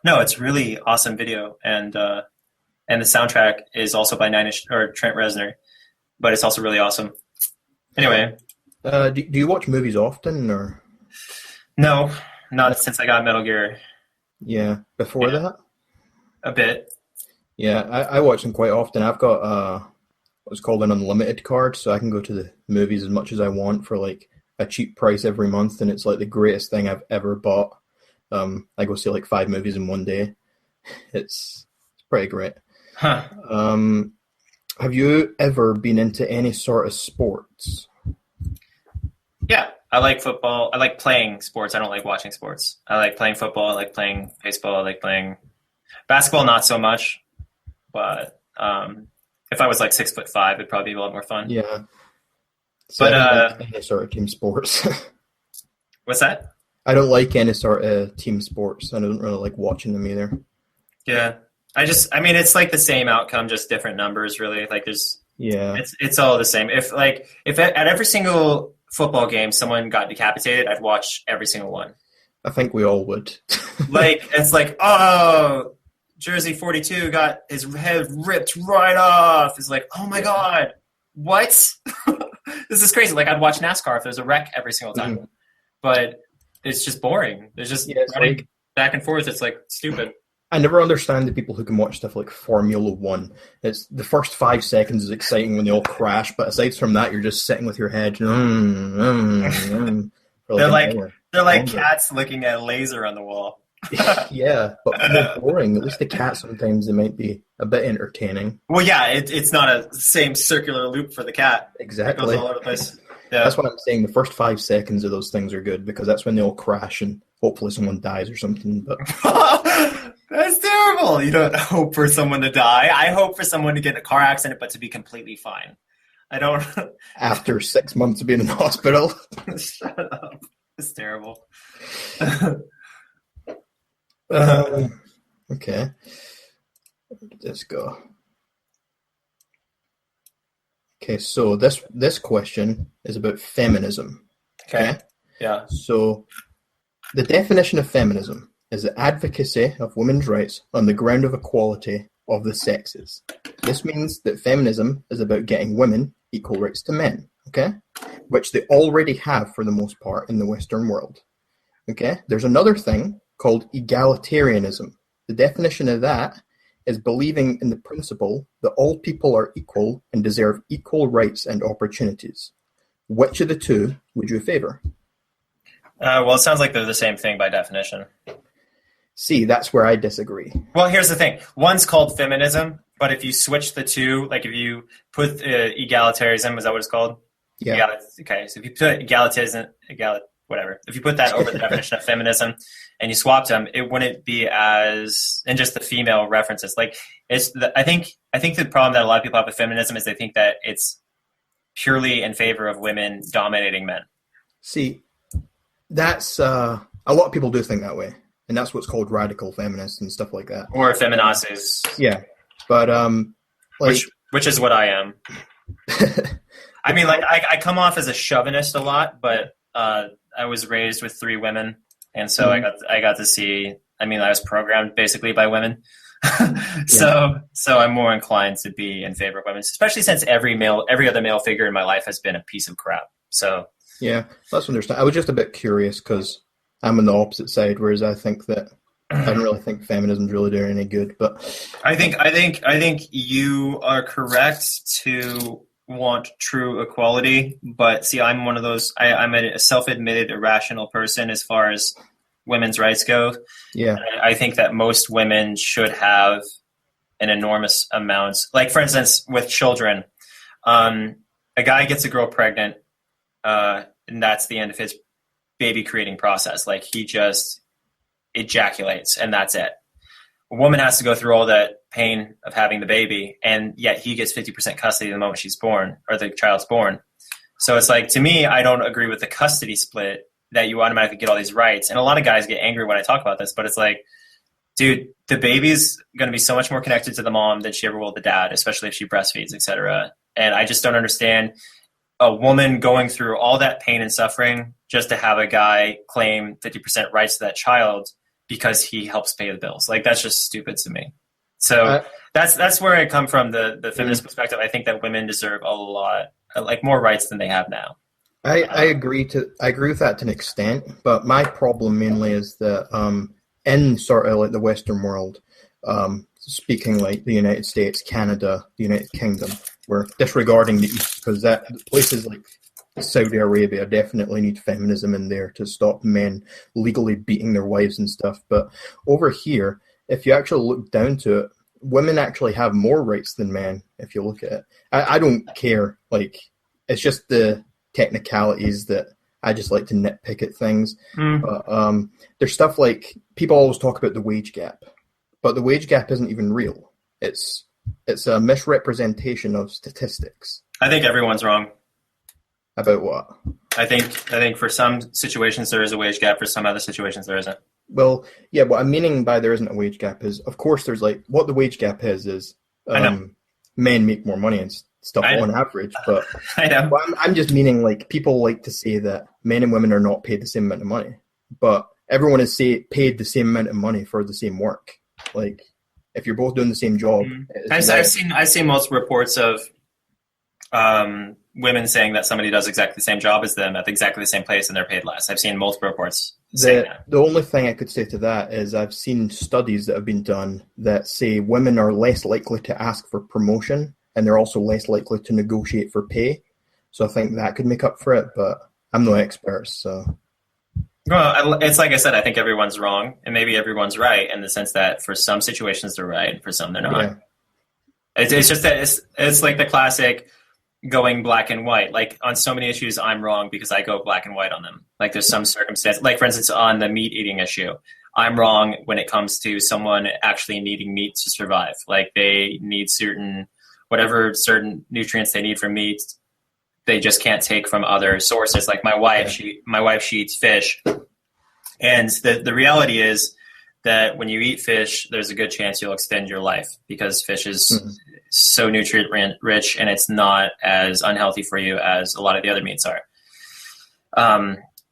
Speaker 2: no, it's really awesome video, and the soundtrack is also by Trent Reznor, but it's also really awesome. Anyway,
Speaker 1: do you watch movies often, or?
Speaker 2: No, not since I got Metal Gear.
Speaker 1: Yeah, before that.
Speaker 2: A bit.
Speaker 1: Yeah, I watch them quite often. I've got what's called an unlimited card, so I can go to the movies as much as I want for like a cheap price every month, and it's like the greatest thing I've ever bought. I go see like 5 movies in one day. It's pretty great.
Speaker 2: Huh.
Speaker 1: Have you ever been into any sort of sports?
Speaker 2: Yeah, I like football. I like playing sports. I don't like watching sports. I like playing football. I like playing baseball. I like playing basketball, not so much. But if I was like 6'5", it'd probably be a lot more fun.
Speaker 1: Yeah.
Speaker 2: So but
Speaker 1: any sort of team sports.
Speaker 2: What's that?
Speaker 1: I don't like any sort of team sports. I don't really like watching them either.
Speaker 2: Yeah. I mean, it's like the same outcome, just different numbers, really. Like
Speaker 1: Yeah.
Speaker 2: it's all the same. If at every single football game someone got decapitated, I'd watch every single one.
Speaker 1: I think we all would.
Speaker 2: Like, it's like, oh, Jersey 42 got his head ripped right off. It's like, oh my God, what? This is crazy. Like, I'd watch NASCAR if there's a wreck every single time. Mm-hmm. But it's just boring. There's just running like, back and forth. It's like stupid.
Speaker 1: I never understand the people who can watch stuff like Formula One. It's the first 5 seconds is exciting when they all crash, but aside from that, you're just sitting with your head.
Speaker 2: They're like cats looking at a laser on the wall.
Speaker 1: Yeah, but they're boring. At least the cats sometimes they might be a bit entertaining.
Speaker 2: Well, yeah, it's not a same circular loop for the cat.
Speaker 1: Exactly.
Speaker 2: It goes all over the place. Yeah.
Speaker 1: That's what I'm saying. The first 5 seconds of those things are good because that's when they all crash and hopefully someone dies or something. But
Speaker 2: that's terrible. You don't hope for someone to die. I hope for someone to get in a car accident, but to be completely fine. I don't.
Speaker 1: After 6 months of being in the hospital.
Speaker 2: Shut up. It's terrible.
Speaker 1: Okay. Where did this go? Okay, so this question is about feminism.
Speaker 2: Okay. Yeah.
Speaker 1: So the definition of feminism is the advocacy of women's rights on the ground of equality of the sexes. This means that feminism is about getting women equal rights to men, okay? Which they already have for the most part in the Western world. Okay? There's another thing called egalitarianism. The definition of that is believing in the principle that all people are equal and deserve equal rights and opportunities. Which of the two would you favor?
Speaker 2: Well, it sounds like they're the same thing by definition.
Speaker 1: See, that's where I disagree.
Speaker 2: Well, here's the thing. One's called feminism, but if you switch the two, like if you put egalitarianism, is that what it's called?
Speaker 1: Yeah.
Speaker 2: Okay, so if you put whatever. If you put that over the definition of feminism and you swapped them, it wouldn't be as, and just the female references. Like I think the problem that a lot of people have with feminism is they think that it's purely in favor of women dominating men.
Speaker 1: See, that's a lot of people do think that way, and that's what's called radical feminists and stuff like that,
Speaker 2: or feminazis.
Speaker 1: Yeah, but
Speaker 2: which is what I am. I mean, like I come off as a chauvinist a lot, but I was raised with 3 women, and so I got to see. I mean, I was programmed basically by women, so I'm more inclined to be in favor of women, especially since every other male figure in my life has been a piece of crap. So
Speaker 1: yeah, that's understandable. I was just a bit curious because I'm on the opposite side, whereas I think that I don't really think feminism's really doing any good. But
Speaker 2: I think you are correct to want true equality, but see, I'm one of those. I'm a self-admitted irrational person as far as women's rights go.
Speaker 1: Yeah,
Speaker 2: I think that most women should have an enormous amount. Like, for instance, with children, a guy gets a girl pregnant, and that's the end of his baby creating process. Like, he just ejaculates, and that's it. A woman has to go through all that pain of having the baby, and yet he gets 50% custody the moment she's born, or the child's born. So it's like, to me, I don't agree with the custody split that you automatically get all these rights. And a lot of guys get angry when I talk about this, but it's like, dude, the baby's going to be so much more connected to the mom than she ever will the dad, especially if she breastfeeds, etc. And I just don't understand a woman going through all that pain and suffering just to have a guy claim 50% rights to that child because he helps pay the bills. Like, that's just stupid to me. So that's where I come from, the feminist perspective. I think that women deserve a lot, like more rights than they have now.
Speaker 1: I agree with that to an extent, but my problem mainly is that in sort of like the Western world, speaking like the United States, Canada, the United Kingdom, we're disregarding the East because that places like Saudi Arabia definitely need feminism in there to stop men legally beating their wives and stuff. But over here, if you actually look down to it, women actually have more rights than men. If you look at it, I don't care. Like, it's just the technicalities that I just like to nitpick at things. But there's stuff like people always talk about the wage gap, but the wage gap isn't even real. It's a misrepresentation of statistics.
Speaker 2: I think everyone's wrong.
Speaker 1: About what?
Speaker 2: I think for some situations there is a wage gap. For some other situations there isn't.
Speaker 1: Well, yeah, what I'm meaning by there isn't a wage gap is, of course, there's like, what the wage gap is
Speaker 2: I know.
Speaker 1: men make more money and stuff on average, but
Speaker 2: I know.
Speaker 1: Well, I'm just meaning like people like to say that men and women are not paid the same amount of money, but everyone is paid the same amount of money for the same work. Like if you're both doing the same job,
Speaker 2: I've seen multiple reports of women saying that somebody does exactly the same job as them at exactly the same place and they're paid less. I've seen multiple reports saying that.
Speaker 1: The only thing I could say to that is I've seen studies that have been done that say women are less likely to ask for promotion and they're also less likely to negotiate for pay. So I think that could make up for it, but I'm no expert, so.
Speaker 2: Well, it's like I said, I think everyone's wrong, and maybe everyone's right in the sense that for some situations they're right, and for some they're not.
Speaker 1: Yeah.
Speaker 2: It's just that it's like the classic going black and white. Like on so many issues, I'm wrong because I go black and white on them. Like there's some circumstance, like for instance, on the meat eating issue, I'm wrong when it comes to someone actually needing meat to survive. Like they need certain nutrients they need from meat, they just can't take from other sources. Like my wife, she eats fish, and the reality is that when you eat fish, there's a good chance you'll extend your life because fish is so nutrient rich and it's not as unhealthy for you as a lot of the other meats are.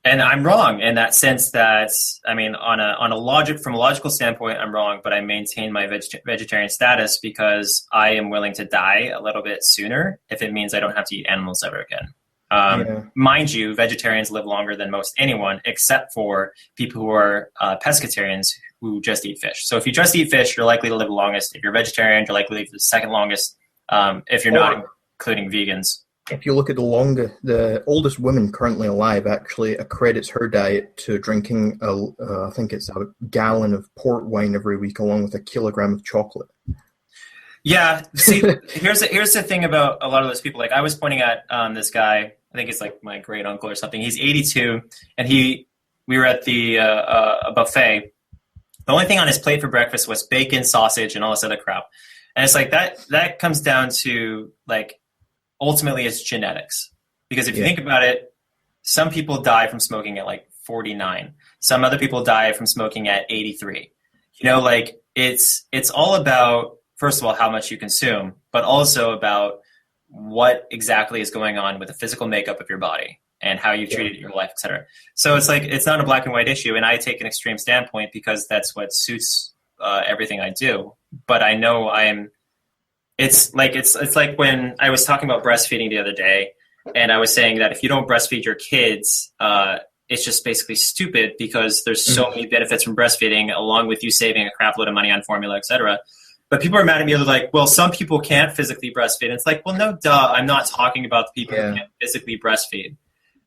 Speaker 2: And I'm wrong in that sense that, I mean, from a logical standpoint, I'm wrong, but I maintain my vegetarian status because I am willing to die a little bit sooner if it means I don't have to eat animals ever again. Mind you, vegetarians live longer than most anyone, except for people who are pescatarians who just eat fish. So if you just eat fish, you're likely to live the longest. If you're vegetarian, you're likely to live the second longest, if you're not including vegans.
Speaker 1: If you look at the oldest woman currently alive actually accredits her diet to drinking, I think it's a gallon of port wine every week along with a kilogram of chocolate.
Speaker 2: Yeah. See, here's the thing about a lot of those people. Like I was pointing at this guy, I think it's like my great uncle or something. He's 82 and we were at the a buffet. The only thing on his plate for breakfast was bacon, sausage, and all this other crap. And it's like that comes down to like, ultimately it's genetics. Because if you think about it, some people die from smoking at like 49. Some other people die from smoking at 83. You know, like it's all about, first of all, how much you consume, but also about what exactly is going on with the physical makeup of your body and how you've treated your life, et cetera. So it's like, it's not a black and white issue. And I take an extreme standpoint because that's what suits everything I do. But I know it's like when I was talking about breastfeeding the other day, and I was saying that if you don't breastfeed your kids, it's just basically stupid because there's so many benefits from breastfeeding, along with you saving a crap load of money on formula, et cetera. But people are mad at me. They're like, well, some people can't physically breastfeed. And it's like, well, no, duh. I'm not talking about the people who can't physically breastfeed.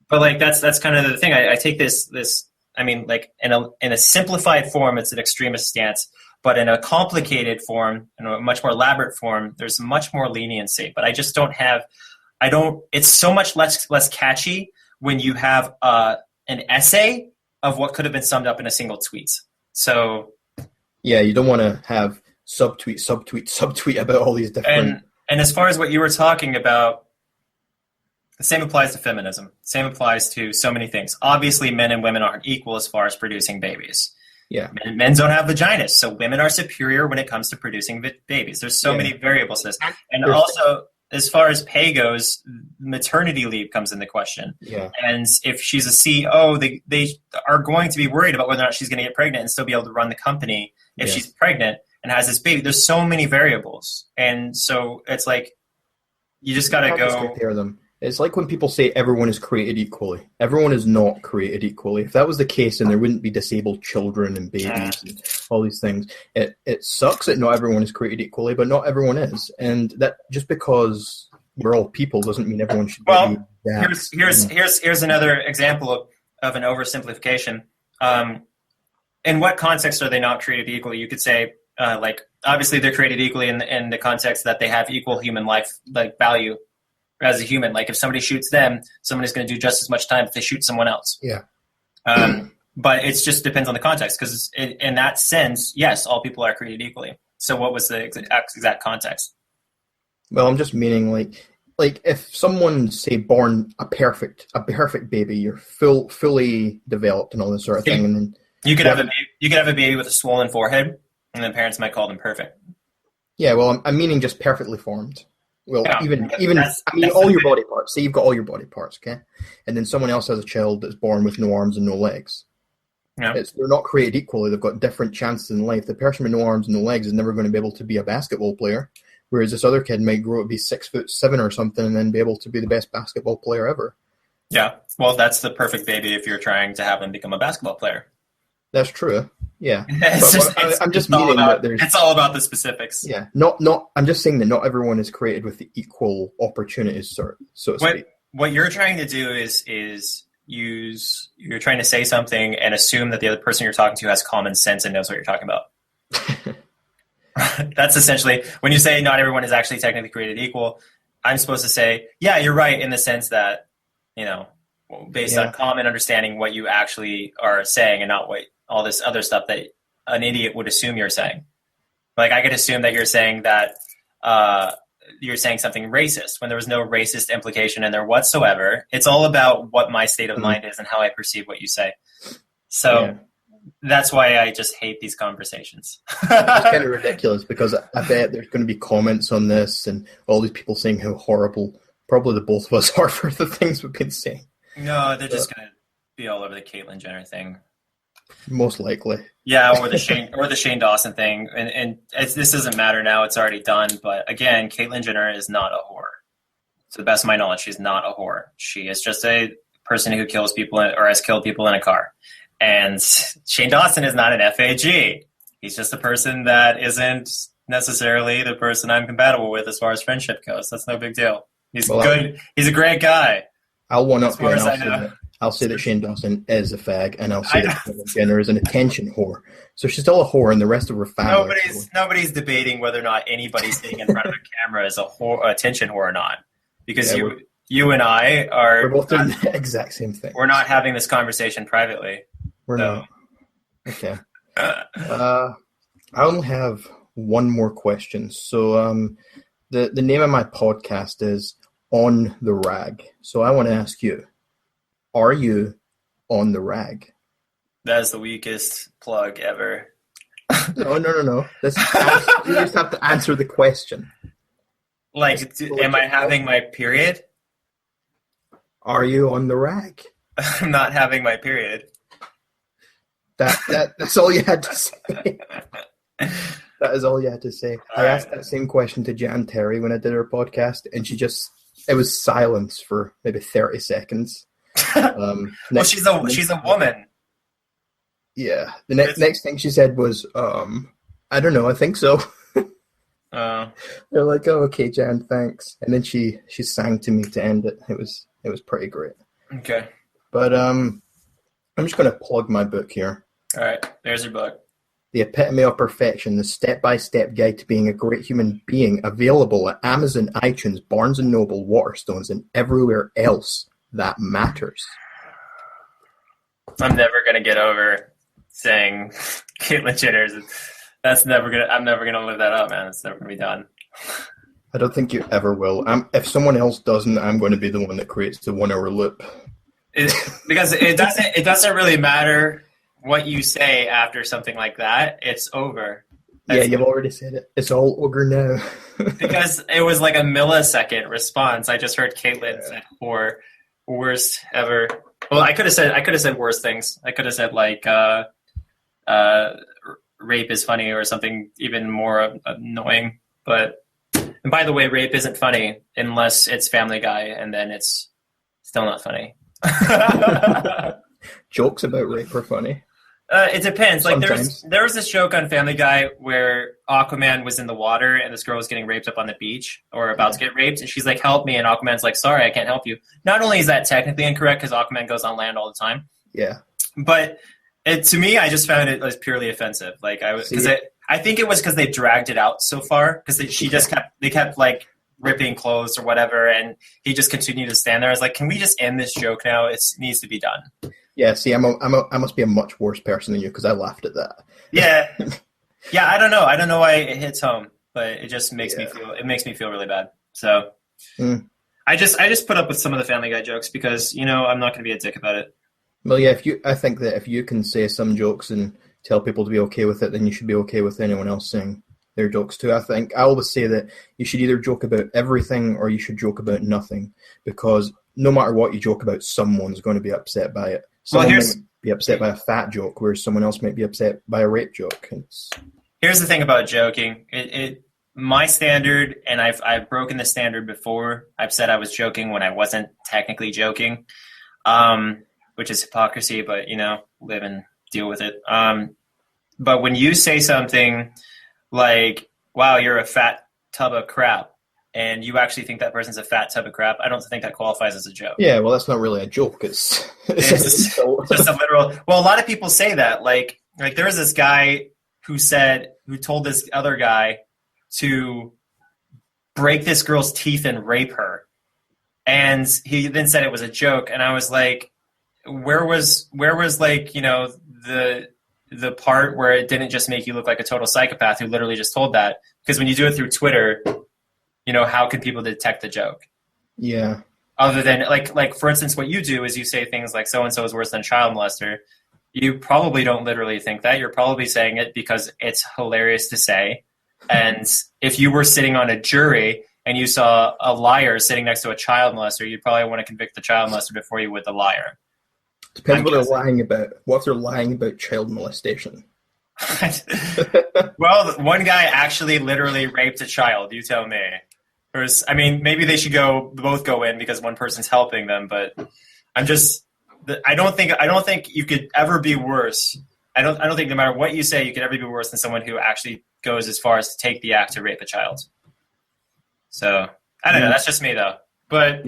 Speaker 2: But like that's kind of the thing. I take this. I mean, like in a simplified form, it's an extremist stance. But in a complicated form, in a much more elaborate form, there's much more leniency. But I just it's so much less catchy when you have an essay of what could have been summed up in a single tweet. So
Speaker 1: yeah, you don't want to have subtweet about all these different.
Speaker 2: And as far as what you were talking about, the same applies to feminism. Same applies to so many things. Obviously, men and women aren't equal as far as producing babies.
Speaker 1: Yeah,
Speaker 2: men don't have vaginas, so women are superior when it comes to producing babies. There's so many variables to this. And also, as far as pay goes, maternity leave comes into question.
Speaker 1: Yeah.
Speaker 2: And if she's a CEO, they are going to be worried about whether or not she's going to get pregnant and still be able to run the company if she's pregnant and has this baby. There's so many variables. And so it's like, you just got to go.
Speaker 1: Compare them. It's like when people say everyone is created equally. Everyone is not created equally. If that was the case, then there wouldn't be disabled children and babies and all these things. It sucks that not everyone is created equally, but not everyone is. And that just because we're all people doesn't mean everyone should be that.
Speaker 2: Here's another example of an oversimplification. In what context are they not created equally? You could say, like, obviously they're created equally in the context that they have equal human life, like value. As a human, like if somebody shoots them, somebody's going to do just as much time if they shoot someone else.
Speaker 1: Yeah.
Speaker 2: But it just depends on the context because in that sense, yes, all people are created equally. So what was the exact context?
Speaker 1: Well, I'm just meaning like like if someone say born a perfect baby, you're fully developed and all this sort of thing, and then
Speaker 2: you could have a baby with a swollen forehead, and then parents might call them perfect.
Speaker 1: Yeah, well, I'm meaning just perfectly formed. Well,
Speaker 2: Yeah,
Speaker 1: all your body parts. Say you've got all your body parts, okay? And then someone else has a child that's born with no arms and no legs.
Speaker 2: Yeah.
Speaker 1: They're not created equally. They've got different chances in life. The person with no arms and no legs is never going to be able to be a basketball player, whereas this other kid might grow up to be 6'7" or something and then be able to be the best basketball player ever.
Speaker 2: Yeah, well, that's the perfect baby if you're trying to have him become a basketball player.
Speaker 1: That's true. Yeah,
Speaker 2: I'm just meaning that it's all about the specifics.
Speaker 1: Yeah, I'm just saying that not everyone is created with the equal opportunities, so to speak.
Speaker 2: What you're trying to do is you're trying to say something and assume that the other person you're talking to has common sense and knows what you're talking about. That's essentially when you say not everyone is actually technically created equal. I'm supposed to say, yeah, you're right in the sense that, based on common understanding what you actually are saying and not what all this other stuff that an idiot would assume you're saying. Like I could assume that you're saying that you're saying something racist when there was no racist implication in there whatsoever. It's all about what my state of mind is and how I perceive what you say. So that's why I just hate these conversations.
Speaker 1: It's kind of ridiculous because I bet there's going to be comments on this and all these people saying how horrible probably the both of us are for the things we've been saying.
Speaker 2: No, they're just going to be all over the Caitlyn Jenner thing.
Speaker 1: Most likely.
Speaker 2: Yeah, or the Shane Dawson thing. And this doesn't matter now. It's already done. But again, Caitlyn Jenner is not a whore. To the best of my knowledge, she's not a whore. She is just a person who kills people or has killed people in a car. And Shane Dawson is not an FAG. He's just a person that isn't necessarily the person I'm compatible with as far as friendship goes. That's no big deal. He's good. He's a great guy.
Speaker 1: I'll one up you and I'll say that Shane Dawson is a fag, and I'll say that Caitlyn Jenner is an attention whore. So she's still a whore, and the rest of her family.
Speaker 2: Nobody's debating whether or not anybody sitting in front of a camera is a attention whore or not, because you and I are.
Speaker 1: We're both doing the exact same thing.
Speaker 2: We're not having this conversation privately.
Speaker 1: We're not. Okay. I only have one more question. So the name of my podcast is On the Rag. So I want to ask you, are you on the rag?
Speaker 2: That is the weakest plug ever.
Speaker 1: No. You just have to answer the question.
Speaker 2: Like, am I having my period?
Speaker 1: Are you on the rag?
Speaker 2: I'm not having my period.
Speaker 1: That's all you had to say. That is all you had to say. I asked that same question to Jan Terry when I did her podcast, and it was silence for maybe 30 seconds.
Speaker 2: Well, she's a woman.
Speaker 1: Yeah. The next thing she said was, I don't know, I think so. They're like, oh, okay, Jan, thanks. And then she sang to me to end it. It was pretty great.
Speaker 2: Okay.
Speaker 1: But I'm just going to plug my book here.
Speaker 2: All right, there's your book.
Speaker 1: The Epitome of Perfection, the step-by-step guide to being a great human being, available at Amazon, iTunes, Barnes & Noble, Waterstones, and everywhere else that matters.
Speaker 2: I'm never going to get over saying Caitlyn Jenner's. I'm never going to live that up, man. It's never going to be done.
Speaker 1: I don't think you ever will. If someone else doesn't, I'm going to be the one that creates the 1 hour loop.
Speaker 2: Because it doesn't really matter what you say after something like that. It's over.
Speaker 1: You've already said it. It's all over now.
Speaker 2: Because it was like a millisecond response. I just heard Caitlyn said whore, worst ever. Well, I could have said worse things. I could have said like rape is funny or something even more annoying. But and by the way, rape isn't funny unless it's Family Guy, and then it's still not funny.
Speaker 1: Jokes about rape are funny.
Speaker 2: It depends. Like
Speaker 1: sometimes.
Speaker 2: there was this joke on Family Guy where Aquaman was in the water and this girl was getting raped up on the beach or about to get raped, and she's like, "Help me!" And Aquaman's like, "Sorry, I can't help you." Not only is that technically incorrect because Aquaman goes on land all the time, but to me, I just found it as purely offensive. Like I think it was because they dragged it out so far because they kept like ripping clothes or whatever, and he just continued to stand there. I was like, "Can we just end this joke now? It needs to be done."
Speaker 1: Yeah, see, I must be a much worse person than you because I laughed at that.
Speaker 2: Yeah, I don't know. I don't know why it hits home, but it just makes me feel. It makes me feel really bad. So, I just put up with some of the Family Guy jokes because, I'm not going to be a dick about it.
Speaker 1: Well, yeah, I think that if you can say some jokes and tell people to be okay with it, then you should be okay with anyone else saying their jokes too. I always say that you should either joke about everything or you should joke about nothing, because no matter what you joke about, someone's going to be upset by it. Someone might be upset by a fat joke, whereas someone else might be upset by a rape joke.
Speaker 2: Here's the thing about joking. My standard, and I've broken the standard before. I've said I was joking when I wasn't technically joking, which is hypocrisy, but, live and deal with it. But when you say something like, wow, you're a fat tub of crap, and you actually think that person's a fat tub of crap, I don't think that qualifies as a joke.
Speaker 1: Yeah, well, that's not really a joke. It's
Speaker 2: just a literal. Well, a lot of people say that. Like there was this guy who told this other guy to break this girl's teeth and rape her, and he then said it was a joke. And I was like, where was like, the part where it didn't just make you look like a total psychopath who literally just told that? Because when you do it through Twitter, how can people detect the joke?
Speaker 1: Yeah.
Speaker 2: Other than like for instance, what you do is you say things like so-and-so is worse than a child molester. You probably don't literally think that. You're probably saying it because it's hilarious to say. And if you were sitting on a jury and you saw a liar sitting next to a child molester, you'd probably want to convict the child molester before you would the liar.
Speaker 1: Depends what they're lying about. What if they're lying about child molestation?
Speaker 2: Well, one guy actually literally raped a child. You tell me. Maybe they should both go in because one person's helping them. But I don't think you could ever be worse. I don't think no matter what you say, you could ever be worse than someone who actually goes as far as to take the act to rape a child. So I don't know. That's just me though. But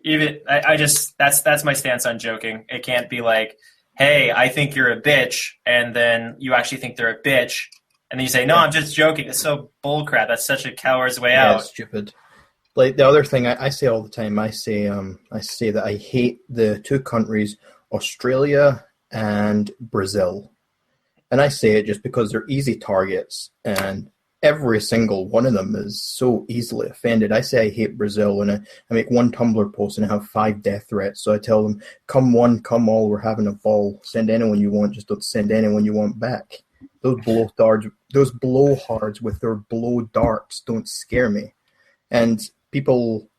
Speaker 2: even that's my stance on joking. It can't be like, hey, I think you're a bitch, and then you actually think they're a bitch, and then you say, no, I'm just joking. It's so bullcrap. That's such a coward's way out.
Speaker 1: It's stupid. Like the other thing I say all the time, I say that I hate the two countries, Australia and Brazil. And I say it just because they're easy targets, and every single one of them is so easily offended. I say I hate Brazil, and I make one Tumblr post and I have 5 death threats. So I tell them, come one, come all, we're having a ball. Send anyone you want, just don't send anyone you want back. Those blowhards with their blow darts don't scare me. And people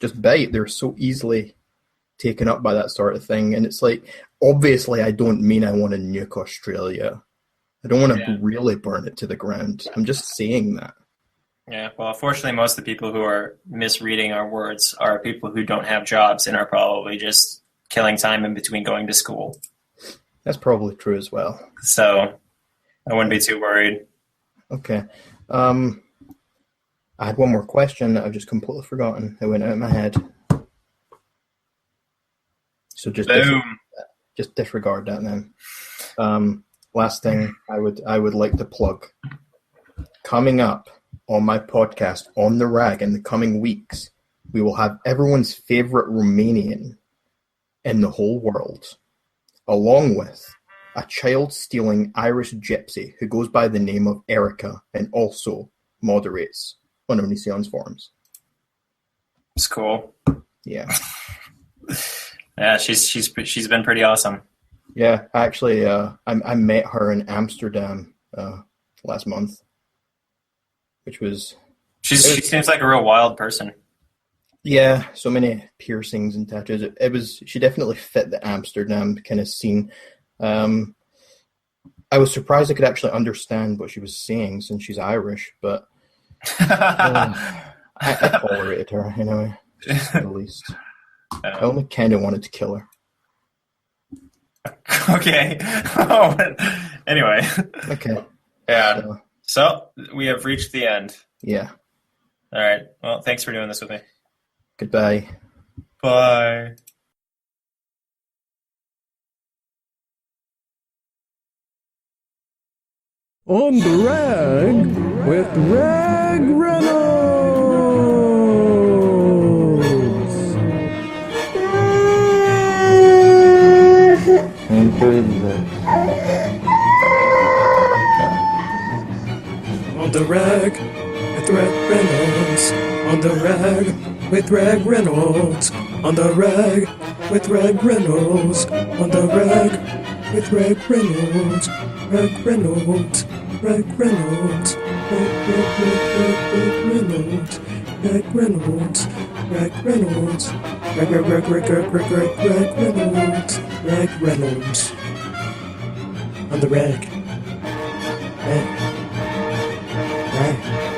Speaker 1: just bite. They're so easily taken up by that sort of thing. And it's like, obviously I don't mean I want to nuke Australia. I don't want to really burn it to the ground. I'm just saying that.
Speaker 2: Yeah, well, unfortunately, most of the people who are misreading our words are people who don't have jobs and are probably just killing time in between going to school.
Speaker 1: That's probably true as well.
Speaker 2: So I wouldn't be too worried.
Speaker 1: Okay. I had one more question that I've just completely forgotten. It went out of my head. So just disregard that then. Last thing I would like to plug. Coming up on my podcast, On the Rag, in the coming weeks, we will have everyone's favorite Romanian in the whole world, along with a child-stealing Irish gypsy who goes by the name of Erica and also moderates on Onision's forums.
Speaker 2: It's cool.
Speaker 1: Yeah.
Speaker 2: Yeah, she's been pretty awesome.
Speaker 1: Yeah, actually, I met her in Amsterdam last month, which was... She
Speaker 2: seems like a real wild person.
Speaker 1: Yeah, so many piercings and tattoos. She definitely fit the Amsterdam kind of scene. I was surprised I could actually understand what she was saying since she's Irish, but I tolerated her anyway, at least. I only kind of wanted to kill her.
Speaker 2: Okay. Anyway.
Speaker 1: Okay.
Speaker 2: Yeah. So we have reached the end.
Speaker 1: Yeah.
Speaker 2: All right. Well, thanks for doing this with me.
Speaker 1: Goodbye.
Speaker 2: Bye.
Speaker 3: On the Rag with ragreynolds. On the Rag with ragreynolds. On the Rag with Rag Reynolds. On the rag with Rag Reynolds. On the rag with Rag Reynolds. Rag Reynolds. Rag Reynolds. Rag Reynolds. Rag Reynolds. Rag Reynolds. Rag Reynolds. Rag Reynolds. On the rag. Rag. Rag.